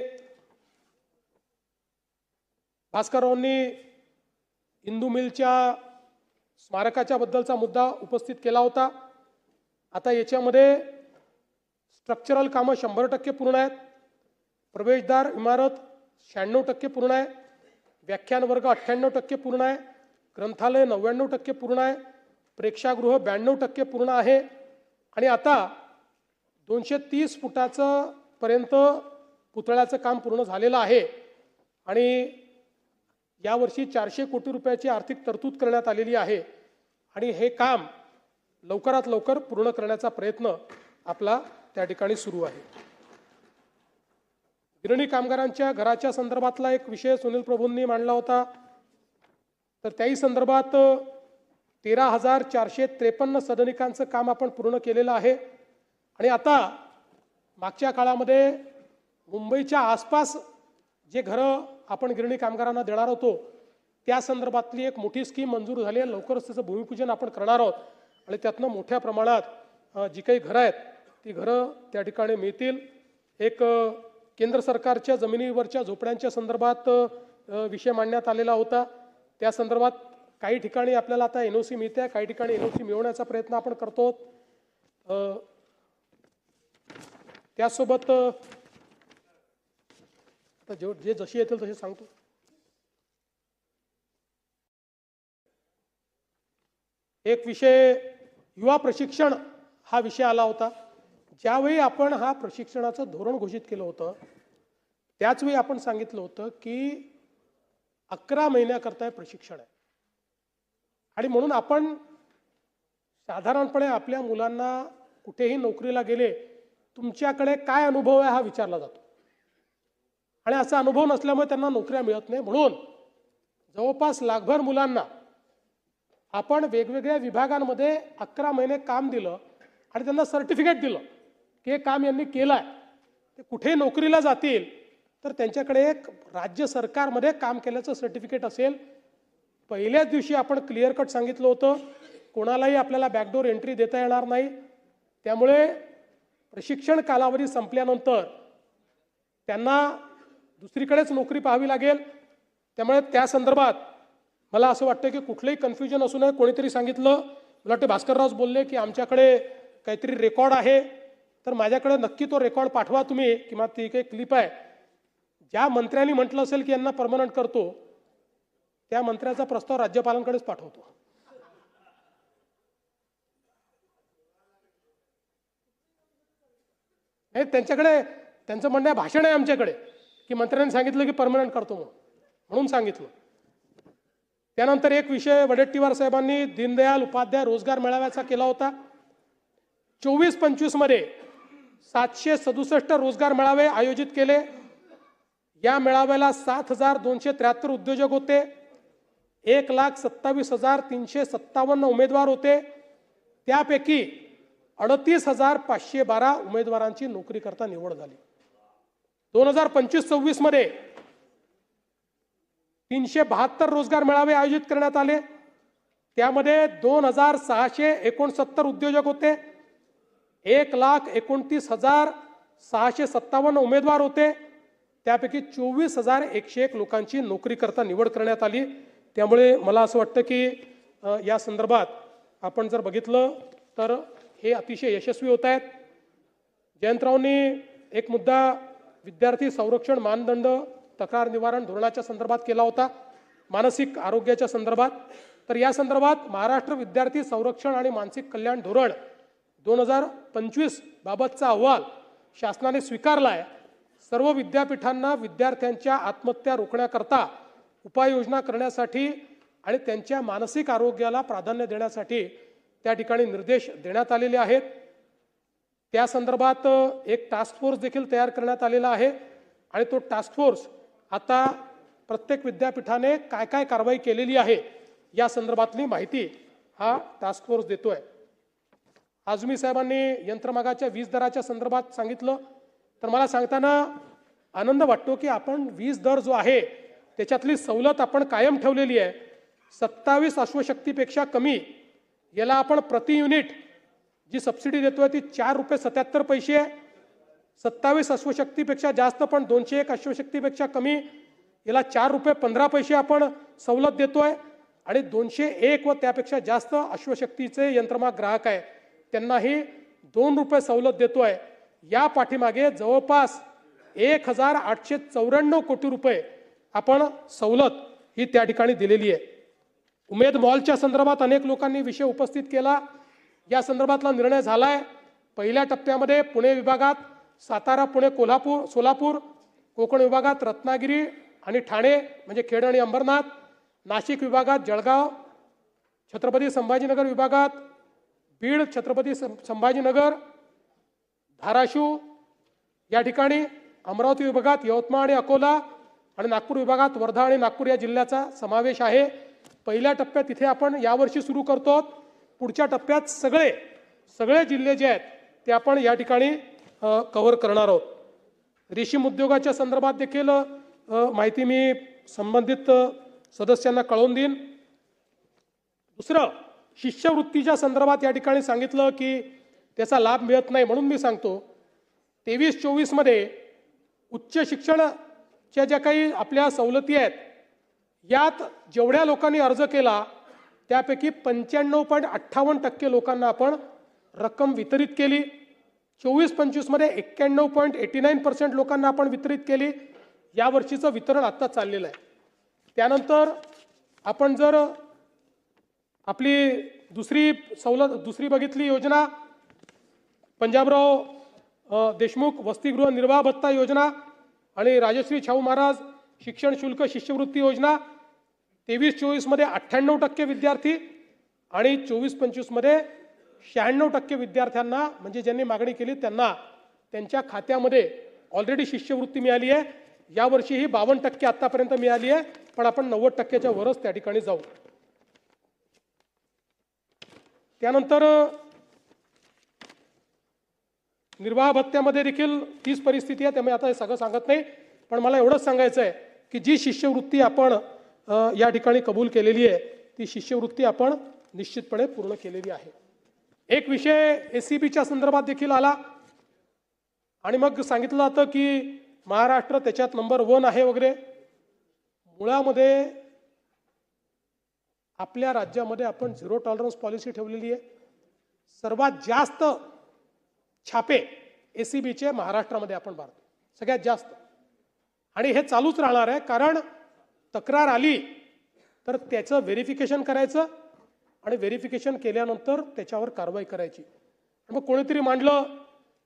भास्कररावांनी इंदू मिलच्या स्मारकाच्या बद्दलचा मुद्दा उपस्थित केला होता। आता याच्यामध्ये स्ट्रक्चरल कामं 100% पूर्ण आहेत, प्रवेशद्वार इमारत 96% पूर्ण आहे, व्याख्यान वर्ग 98% पूर्ण आहे, ग्रंथालय 99% पूर्ण आहे, प्रेक्षागृह 92% पूर्ण आहे। आणि आता 230 फुटाचं पर्यंत पुतळ्याचं काम पूर्ण झालेलं आहे। आणि यावर्षी 400 कोटी रुपयाची आर्थिक तरतूद करण्यात आलेली आहे। आणि हे काम लवकरात लवकर पूर्ण करण्याचा प्रयत्न आपला त्या ठिकाणी सुरू आहे। गिरणी कामगारांच्या घराच्या संदर्भातला एक विषय सुनील प्रभूंनी मांडला होता, तर त्याही संदर्भात 13,453 सदनिकांचं काम आपण पूर्ण केलेलं आहे। आणि आता मागच्या काळामध्ये मुंबईच्या आसपास जे घरं आपण गिरणी कामगारांना देणार होतो त्या संदर्भातली एक मोठी स्कीम मंजूर झाली आहे। लवकरच त्याचं भूमिपूजन आपण करणार आहोत आणि त्यातनं मोठ्या प्रमाणात जी काही घरं आहेत ती घरं त्या ठिकाणी मिळतील। एक केंद्र सरकारच्या जमिनीवरच्या झोपड्यांच्या संदर्भात विषय मांडण्यात आलेला होता। त्या संदर्भात काही ठिकाणी आपल्याला आता NOC मिळते आहे, काही ठिकाणी NOC मिळवण्याचा प्रयत्न आपण करतो। त्यासोबत आता जे जशी येतील तसे सांगतो। एक विषय युवा प्रशिक्षण हा विषय आला होता। ज्यावेळी आपण हा प्रशिक्षणाचं धोरण घोषित केलं होतं त्याचवेळी आपण सांगितलं होतं की 11 महिन्याकरता प्रशिक्षण आहे। आणि म्हणून आपण साधारणपणे आपल्या मुलांना कुठेही नोकरीला गेले तुमच्याकडे काय अनुभव आहे हा विचारला जातो आणि असा अनुभव नसल्यामुळे त्यांना नोकऱ्या मिळत नाही। म्हणून जवळपास लाखभर मुलांना आपण वेगवेगळ्या विभागांमध्ये 11 महिने काम दिलं आणि त्यांना सर्टिफिकेट दिलं की हे काम यांनी केलं आहे। ते कुठेही नोकरीला जातील तर त्यांच्याकडे एक राज्य सरकारमध्ये काम केल्याचं सर्टिफिकेट असेल। पहिल्याच दिवशी आपण क्लिअर कट सांगितलं होतं कोणालाही आपल्याला बॅकडोर एंट्री देता येणार नाही। त्यामुळे प्रशिक्षण कालावधी संपल्यानंतर त्यांना दुसरीकडेच नोकरी पाहावी लागेल। त्यामुळे त्या संदर्भात मला असं वाटतं की कुठलंही कन्फ्युजन असू नये। कोणीतरी सांगितलं, मला वाटतं भास्करराव बोलले की आमच्याकडे काहीतरी रेकॉर्ड आहे, तर माझ्याकडे नक्की तो रेकॉर्ड पाठवा तुम्ही किंवा ती काही क्लिप आहे। ज्या मंत्र्यांनी म्हटलं असेल की यांना परमनंट करतो त्या मंत्र्याचा प्रस्ताव राज्यपालांकडेच पाठवतो। नाही, त्यांच्याकडे त्यांचं म्हणणं भाषण आहे आमच्याकडे की मंत्र्यांनी सांगितलं की परमनंट करतो म्हणून सांगितलं। त्यानंतर एक विषय वडेट्टीवार साहेबांनी दीनदयाल उपाध्याय रोजगार मेळाव्याचा केला होता। 24-25 मध्ये 767 रोजगार मेळावे आयोजित केले। या मेळाव्याला 7,273 उद्योजक होते, 1,27,357 उमेदवार होते। त्यापैकी 38,512 उमेदवारांची नोकरी करता निवड झाली। 2025-26 मध्ये 372 रोजगार मेळावे आयोजित करण्यात आले। त्यामध्ये 2,669 उद्योजक होते, 1,29,657 उमेदवार होते त्यापैकी 24,101 लोकांची नोकरीकरता निवड करण्यात आली. त्यामुळे मला असं वाटतं की या संदर्भात आपण जर बघितलं तर हे अतिशय यशस्वी होत आहेत. जयंतरावांनी एक मुद्दा विद्यार्थी संरक्षण मानदंड तक्रार निवारण धोरणाच्या संदर्भात केला होता, मानसिक आरोग्याच्या संदर्भात. तर या संदर्भात महाराष्ट्र विद्यार्थी संरक्षण आणि मानसिक कल्याण धोरण 2025 बाबतचा अहवाल शासनाने स्वीकारला आहे. सर्व विद्यापीठांना विद्यार्थ्यांच्या आत्महत्या रोखण्याकरता उपाययोजना करण्यासाठी आणि त्यांच्या मानसिक आरोग्याला प्राधान्य देण्यासाठी त्या ठिकाणी निर्देश देण्यात आलेले आहेत. त्या संदर्भात एक टास्क फोर्स देखील तयार करण्यात आलेला आहे आणि तो टास्क फोर्स आता प्रत्येक विद्यापीठाने काय काय कारवाई केलेली आहे या संदर्भातली माहिती हा टास्क फोर्स देतोय. आझमी साहेबांनी यंत्रमागाच्या वीज दराच्या संदर्भात सांगितलं, तर मला सांगताना आनंद वाटतो की आपण वीज दर जो आहे त्याच्यातली सवलत आपण कायम ठेवलेली आहे. 27 अश्वशक्तीपेक्षा कमी याला आपण प्रति युनिट जी सबसिडी देतोय ती ₹4.77 आहे. 27 अश्वशक्तीपेक्षा जास्त पण 201 अश्वशक्तीपेक्षा कमी याला ₹4.15 आपण सवलत देतोय. आणि 201 व त्यापेक्षा जास्त अश्वशक्तीचे यंत्रमाग ग्राहक आहे त्यांनाही ₹2 सवलत देतोय. या पाठीमागे जवळपास 1,894 कोटी रुपये आपण सवलत ही त्या ठिकाणी दिलेली आहे. उमेद मॉलच्या संदर्भात अनेक लोकांनी विषय उपस्थित केला. या संदर्भातला निर्णय झालाय. पहिल्या टप्प्यामध्ये पुणे विभागात सातारा, पुणे, कोल्हापूर, सोलापूर, कोकण विभागात रत्नागिरी आणि ठाणे म्हणजे खेड आणि अंबरनाथ, नाशिक विभागात जळगाव, छत्रपती संभाजीनगर विभागात बीड, छत्रपती संभाजीनगर, धाराशिव या ठिकाणी, अमरावती विभागात यवतमाळ आणि अकोला आणि नागपूर विभागात वर्धा आणि नागपूर या जिल्ह्याचा समावेश आहे. पहिल्या टप्प्यात इथे आपण यावर्षी सुरू करतो. पुढच्या टप्प्यात सगळे जिल्हे जे आहेत ते आपण या ठिकाणी कव्हर करणार आहोत. रेशीम उद्योगाच्या संदर्भात देखील माहिती मी संबंधित सदस्यांना कळवून देईन. दुसरं, शिष्यवृत्तीच्या संदर्भात या ठिकाणी सांगितलं की त्याचा लाभ मिळत नाही, म्हणून मी सांगतो 23-24 मध्ये उच्च शिक्षणाच्या ज्या काही आपल्या सवलती आहेत यात जेवढ्या लोकांनी अर्ज केला त्यापैकी 95.58% लोकांना आपण रक्कम वितरित केली. 24-25 मध्ये 91.89% लोकांना आपण वितरित केली. या वर्षीचं वितरण आता चाललेलं आहे. त्यानंतर आपण जर आपली दुसरी बघितली योजना, पंजाबराव देशमुख वसतिगृह निर्वाह भत्ता योजना आणि राजश्री शाहू महाराज शिक्षण शुल्क शिष्यवृत्ती योजना, 23-24 मध्ये 98% विद्यार्थी आणि 24-25 मध्ये 96% विद्यार्थ्यांना म्हणजे ज्यांनी मागणी केली त्यांना त्यांच्या खात्यामध्ये ऑलरेडी शिष्यवृत्ती मिळाली आहे. यावर्षी ही 52% आतापर्यंत मिळाली आहे, पण आपण 90%च्या वरच त्या ठिकाणी जाऊ. त्यानंतर निर्वाह भत्त्यामध्ये देखील तीच परिस्थिती आहे, त्यामुळे आता हे सगळं सांगत नाही, पण मला एवढंच सांगायचं आहे की जी शिष्यवृत्ती आपण या ठिकाणी कबूल केलेली आहे ती शिष्यवृत्ती आपण निश्चितपणे पूर्ण केलेली आहे. एक विषय एसीबीच्या संदर्भात देखील आला आणि मग सांगितलं जातं की महाराष्ट्र त्याच्यात नंबर 1 आहे वगैरे. मुळामध्ये आपल्या राज्यामध्ये आपण झिरो टॉलरन्स पॉलिसी ठेवलेली आहे. सर्वात जास्त छापे एसीबीचे महाराष्ट्रामध्ये आपण मारतो, सगळ्यात जास्त, आणि हे चालूच राहणार आहे. कारण तक्रार आली तर त्याचं व्हेरिफिकेशन करायचं आणि व्हेरिफिकेशन केल्यानंतर त्याच्यावर कारवाई करायची. मग कोणीतरी मांडलं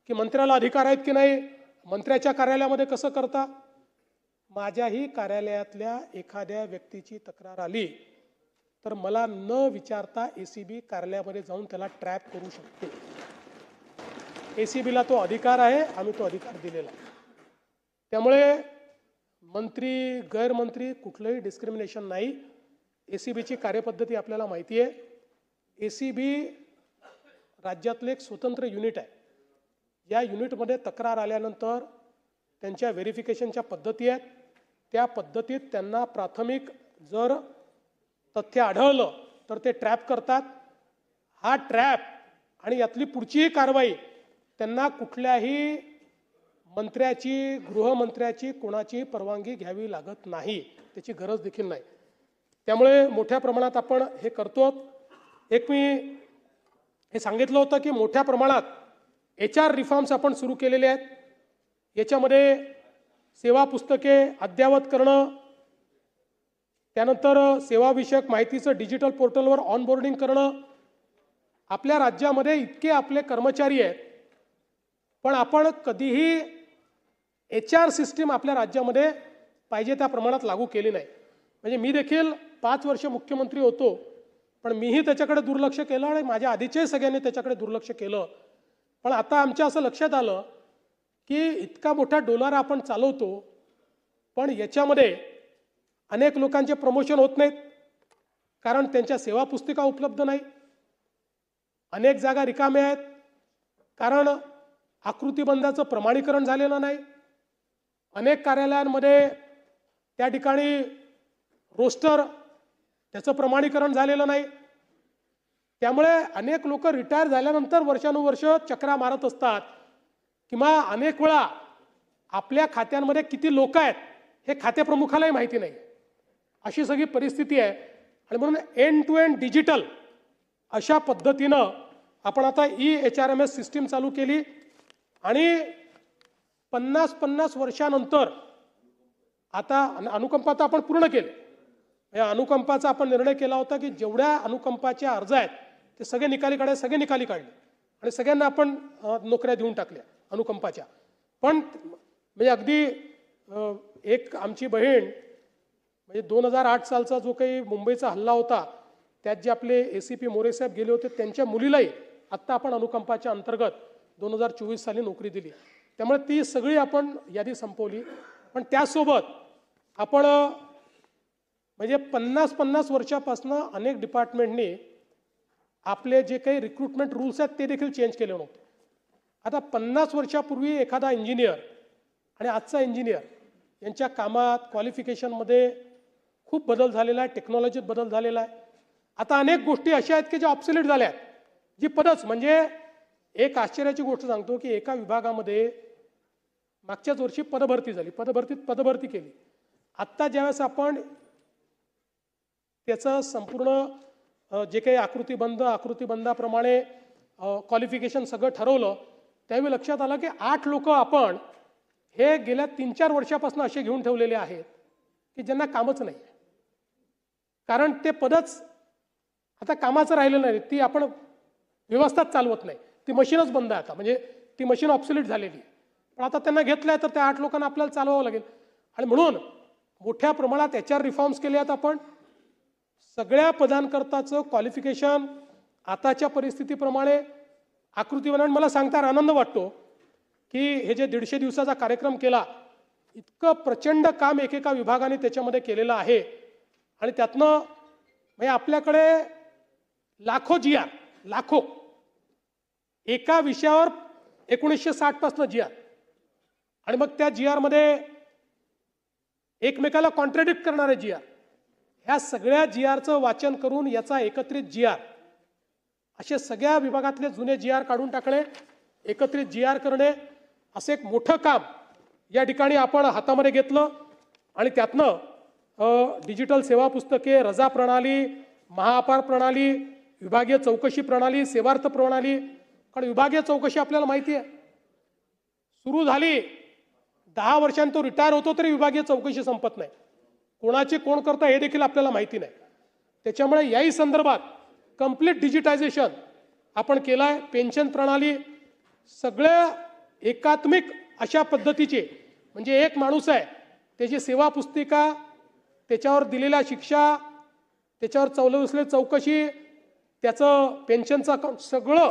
की मंत्र्याला अधिकार आहेत की नाही, मंत्र्याच्या कार्यालयामध्ये कसं करता. माझ्याही कार्यालयातल्या एखाद्या व्यक्तीची तक्रार आली तर मला न विचारता एसीबी कार्यालयामध्ये जाऊन त्याला ट्रॅप करू शकते. एसीबीला तो अधिकार आहे, आम्ही तो अधिकार दिलेला आहे. त्यामुळे मंत्री गैरमंत्री कुठलंही डिस्क्रिमिनेशन नाही. एसीबीची कार्यपद्धती आपल्याला माहिती आहे. एसीबी राज्यातलं एक स्वतंत्र युनिट आहे. या युनिटमध्ये तक्रार आल्यानंतर त्यांच्या व्हेरिफिकेशनच्या पद्धती आहेत. त्या पद्धतीत त्यांना प्राथमिक जर तथ्य आढळलं तर ते ट्रॅप करतात. हा ट्रॅप आणि यातली पुढचीही कारवाई त्यांना कुठल्याही मंत्र्याची, गृहमंत्र्याची कोणाची परवानगी घ्यावी लागत नाही, त्याची गरज देखील नाही. त्यामुळे मोठ्या प्रमाणात आपण हे करतो. एक मी हे सांगितलं होतं की मोठ्या प्रमाणात HR रिफॉर्म्स आपण सुरू केलेले आहेत. याच्यामध्ये सेवा पुस्तके अद्ययावत करणं, त्यानंतर सेवाविषयक माहितीचं डिजिटल पोर्टलवर ऑनबोर्डिंग करणं. आपल्या राज्यामध्ये इतके आपले कर्मचारी आहेत, पण आपण कधीही HR सिस्टीम आपल्या राज्यामध्ये पाहिजे त्या प्रमाणात लागू केली नाही. म्हणजे मी देखील 5 वर्ष मुख्यमंत्री होतो, पण मीही त्याच्याकडे दुर्लक्ष केलं आणि माझ्या आधीच्याही सगळ्यांनी त्याच्याकडे दुर्लक्ष केलं. पण आता आमच्या असं लक्षात आलं की इतका मोठा डोलारा आपण चालवतो, पण याच्यामध्ये अनेक लोकांचे प्रमोशन होत नाहीत, कारण त्यांच्या सेवा पुस्तिका उपलब्ध नाही. अनेक जागा रिकाम्या आहेत, कारण आकृतिबंधाचं प्रमाणीकरण झालेलं नाही. अनेक कार्यालयांमध्ये त्या ठिकाणी रोस्टर त्याचं प्रमाणीकरण झालेलं नाही. त्यामुळे अनेक लोक रिटायर झाल्यानंतर वर्षानुवर्ष चक्रा मारत असतात, किंवा अनेक वेळा आपल्या खात्यांमध्ये किती लोक आहेत हे खातेप्रमुखालाही माहिती नाही. अशी सगळी परिस्थिती आहे. आणि म्हणून एंड टू एंड डिजिटल अशा पद्धतीनं आपण आता EHRMS सिस्टीम चालू केली. आणि 50 वर्षानंतर आता अनुकंपा तर आपण पूर्ण केले. या अनुकंपाचा आपण निर्णय केला होता की जेवढ्या अनुकंपाच्या अर्ज आहेत ते सगळे निकाली काढले, सगळे निकाली काढले आणि सगळ्यांना आपण नोकऱ्या देऊन टाकल्या अनुकंपाच्या. पण म्हणजे अगदी एक आमची बहीण, म्हणजे 2008 सालचा जो काही मुंबईचा हल्ला होता, त्यात जे आपले ACP मोरेसाहेब गेले होते, त्यांच्या मुलीलाही आत्ता आपण अनुकंपाच्या अंतर्गत 2024 साली नोकरी दिली. त्यामुळे ती सगळी आपण यादी संपवली. पण त्यासोबत आपण म्हणजे 50 वर्षापासून अनेक डिपार्टमेंटनी आपले जे काही रिक्रुटमेंट रूल्स आहेत ते देखील चेंज केले नव्हते. आता 50 वर्षापूर्वी एखादा इंजिनियर आणि आजचा इंजिनियर यांच्या कामात, क्वालिफिकेशनमध्ये खूप बदल झालेला आहे, टेक्नॉलॉजीत बदल झालेला आहे. आता अनेक गोष्टी अशा आहेत की ज्या ऑब्सोलेट झाल्या आहेत. जी पदच, म्हणजे एक आश्चर्याची गोष्ट सांगतो की एका विभागामध्ये मागच्याच वर्षी पदभरती झाली, पदभरती केली. आत्ता ज्यावेळेस आपण त्याचं संपूर्ण जे काही आकृतिबंधाप्रमाणे क्वालिफिकेशन सगळं ठरवलं, त्यावेळी लक्षात आलं की 8 लोक आपण हे गेल्या 3-4 वर्षापासून असे घेऊन ठेवलेले आहेत की ज्यांना कामच नाही. कारण ते पदच आता कामाचं राहिलं नाही, ती आपण व्यवस्थाच चालवत नाही, ती मशीनच बंद आहे आता, म्हणजे ती मशीन ऑब्सोलेट झालेली. पण आता त्यांना घेतलं आहे तर त्या 8 लोकांना आपल्याला चालवावं लागेल. आणि म्हणून मोठ्या प्रमाणात HR रिफॉर्म्स केले आहेत आपण. सगळ्या पदांकरताचं क्वालिफिकेशन आताच्या परिस्थितीप्रमाणे आकृतीबंधाने मला सांगता आनंद वाटतो की हे जे 150 दिवसाचा कार्यक्रम केला, इतकं प्रचंड काम एकेका विभागाने त्याच्यामध्ये केलेलं आहे. आणि त्यातनं म्हणजे आपल्याकडे लाखो GR, लाखो एका विषयावर 1960 पासून GR, आणि मग त्या GR मध्ये एकमेकाला कॉन्ट्रडिक्ट करणारे GR, ह्या सगळ्या GRचं वाचन करून याचा एकत्रित GR, असे सगळ्या विभागातले जुने GR काढून टाकणे, एकत्रित GR करणे, असं एक मोठं काम या ठिकाणी आपण हातामध्ये घेतलं. आणि त्यातनं डिजिटल सेवा पुस्तके, रजा प्रणाली, महाअपार प्रणाली, विभागीय चौकशी प्रणाली, सेवार्थ प्रणाली. कारण विभागीय चौकशी आपल्याला माहिती आहे सुरू झाली, 10 वर्षांनी तो रिटायर होतो तरी विभागीय चौकशी संपत नाही. कोणाची कोण करतं हे देखील आपल्याला माहिती नाही. त्याच्यामुळे याही संदर्भात कंप्लीट डिजिटायझेशन आपण केलं आहे. पेन्शन प्रणाली सगळ्या एकात्मिक अशा पद्धतीचे, म्हणजे एक माणूस आहे त्याची सेवा पुस्तिका, त्याच्यावर दिलेल्या शिक्षा, त्याच्यावर चौलवसले चौकशी, त्याचं पेन्शनचं अकाउंट सगळं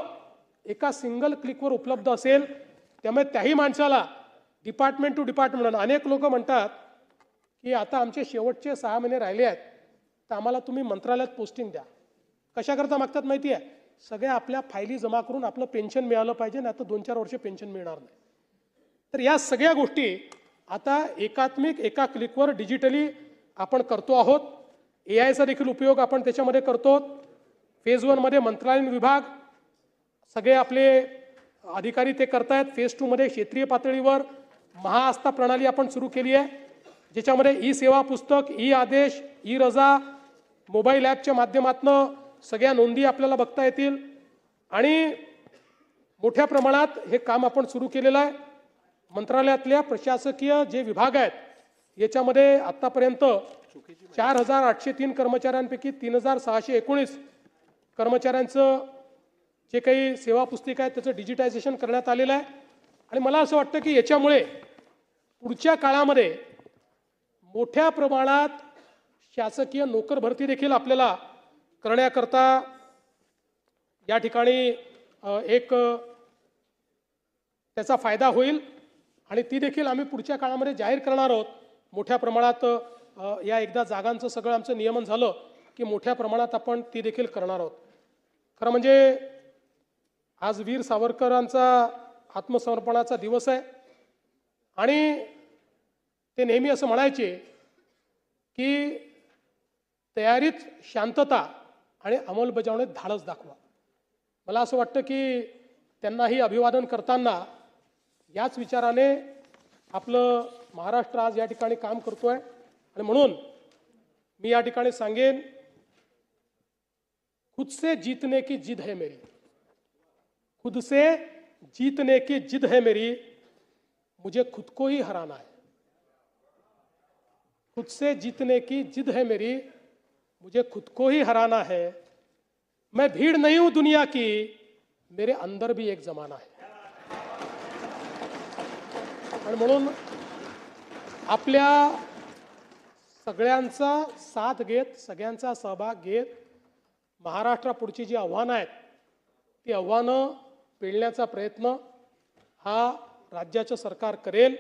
एका सिंगल क्लिकवर उपलब्ध असेल. त्यामुळे त्याही माणसाला डिपार्टमेंट टू डिपार्टमेंट, अनेक लोक म्हणतात की आता आमचे शेवटचे 6 महिने राहिले आहेत तर आम्हाला तुम्ही मंत्रालयात पोस्टिंग द्या. कशाकरता मागतात माहिती आहे? सगळ्या आपल्या फायली जमा करून आपलं पेन्शन मिळालं पाहिजे, नाही तर 2-4 वर्ष पेन्शन मिळणार नाही. तर या सगळ्या गोष्टी आता एकात्मिक एका क्लिकवर डिजिटली आपण करतो आहोत. AIचा देखील उपयोग आपण त्याच्यामध्ये करतो. फेज 1 मध्ये मंत्रालयीन विभाग सगळे आपले अधिकारी ते करतायत. फेज 2 मध्ये क्षेत्रीय पातळीवर महाआस्था प्रणाली आपण सुरू केली आहे, ज्याच्यामध्ये ई सेवा पुस्तक, ई आदेश, ई रजा, मोबाईल ॲपच्या माध्यमातून सगळ्या नोंदी आपल्याला बघता येतील आणि मोठ्या प्रमाणात हे काम आपण सुरू केलेलं आहे. मंत्रालयातल्या प्रशासकीय जे विभाग आहेत याच्यामध्ये आत्तापर्यंत 4,803 कर्मचाऱ्यांपैकी 3,619 कर्मचाऱ्यांचं जे काही सेवा पुस्तिका आहेत त्याचं डिजिटायझेशन करण्यात आलेलं आहे. आणि मला असं वाटतं की याच्यामुळे पुढच्या काळामध्ये मोठ्या प्रमाणात शासकीय नोकर भरती देखील आपल्याला करण्याकरता या ठिकाणी एक त्याचा फायदा होईल आणि ती देखील आम्ही पुढच्या काळामध्ये जाहीर करणार आहोत. मोठ्या प्रमाणात या एकदा जागांचं सगळं आमचं नियमन झालं की मोठ्या प्रमाणात आपण ती देखील करणार आहोत. खरं म्हणजे आज वीर सावरकरांचा आत्मसमर्पणाचा दिवस आहे आणि ते नेहमी असं म्हणायचे की तयारीत शांतता आणि अंमलबजावणीत धाडस दाखवा. मला असं वाटतं की त्यांनाही अभिवादन करताना याच विचाराने आपलं महाराष्ट्र आज या ठिकाणी काम करतो आहे. आणि म्हणून मी या ठिकाणी सांगेन, खुद से जीतने की जिद है मेरी, खुद से जीतने की जिद है मेरी, मुझे खुद को ही हराना है. खुद से जीतने की जिद है मेरी, मुझे खुद को ही हराना है. मैं भीड़ नहीं हूं दुनिया की, मेरे अंदर भी एक जमाना है. आणि म्हणून आपल्या सगळ्यांचा साथ घेत, सगळ्यांचा सहभाग घेत महाराष्ट्रापुढची जी आव्हानं आहेत ती आव्हानं पेलण्याचा प्रयत्न हा राज्याचं सरकार करेल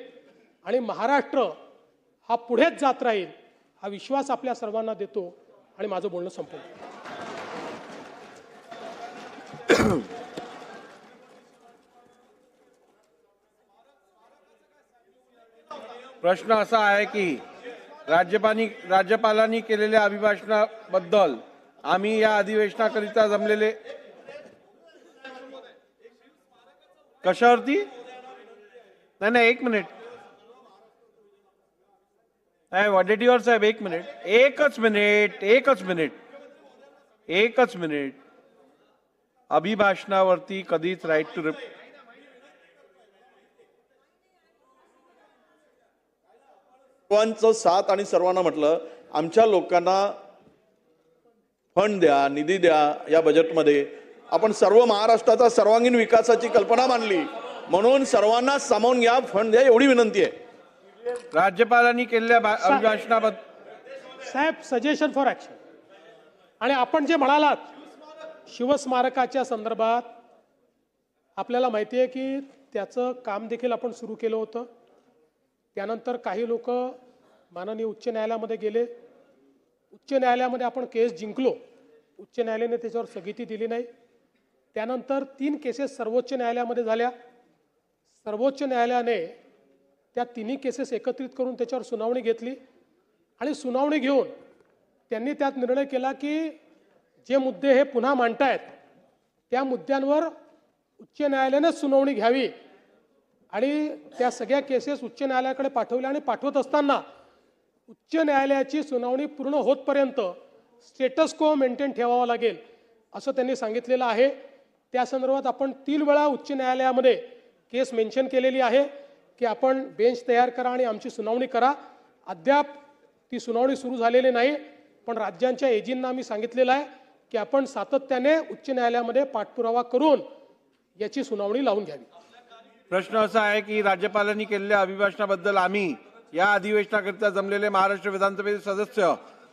आणि महाराष्ट्र हा पुढेच जात राहील हा विश्वास आपल्या सर्वांना देतो. आणि माझं बोलणं संपलं. प्रश्न असा आहे की राज्यपालांनी केलेल्या अभिभाषणाबद्दल आम्ही या अधिवेशनाकरिता जमलेले कशावरती नाही एक मिनिट नाही वडेट्टीवार साहेब एकच मिनिट अभिभाषणावरती कधीच राईट टू सर्वांचं साथ आणि सर्वांना म्हटलं आमच्या लोकांना फंड द्या, निधी द्या. या बजेटमध्ये आपण सर्व महाराष्ट्राचा सर्वांगीण विकासाची कल्पना मांडली म्हणून सर्वांना सामावून घ्या, फंड द्या एवढी विनंती आहे. राज्यपालांनी केलेल्या अभिभाषणाबद्दल साहेब सजेशन फॉर ॲक्शन. आणि आपण जे म्हणालात शिवस्मारकाच्या संदर्भात आपल्याला माहिती आहे की त्याचं काम देखील आपण सुरू केलं होतं. त्यानंतर काही लोक माननीय उच्च न्यायालयामध्ये गेले. उच्च न्यायालयामध्ये आपण केस जिंकलो. उच्च न्यायालयाने त्याच्यावर स्थगिती दिली नाही. त्यानंतर 3 केसेस सर्वोच्च न्यायालयामध्ये झाल्या. सर्वोच्च न्यायालयाने त्या 3 केसेस एकत्रित करून त्याच्यावर सुनावणी घेतली आणि सुनावणी घेऊन त्यांनी त्यात निर्णय केला की जे मुद्दे हे पुन्हा मांडतायत त्या मुद्द्यांवर उच्च न्यायालयानेच सुनावणी घ्यावी आणि त्या सगळ्या केसेस उच्च न्यायालयाकडे पाठवल्या. आणि पाठवत असताना उच्च न्यायालयाची सुनावणी पूर्ण होतपर्यंत स्टेटस को मेंटेन ठेवावा लागेल असं त्यांनी सांगितलेलं आहे. त्या संदर्भात आपण 3 वेळा उच्च न्यायालयामध्ये केस मेन्शन केलेली आहे की आपण बेंच तयार करा आणि आमची सुनावणी करा. अद्याप ती सुनावणी सुरू झालेली नाही, पण राज्यांच्या एजींना आम्ही सांगितलेलं आहे की आपण सातत्याने उच्च न्यायालयामध्ये पाठपुरावा करून याची सुनावणी लावून घ्यावी. प्रश्न असा आहे की राज्यपालांनी केलेल्या अभिभाषणाबद्दल आम्ही या अधिवेशनाकरिता जमलेले महाराष्ट्र विधानसभेचे सदस्य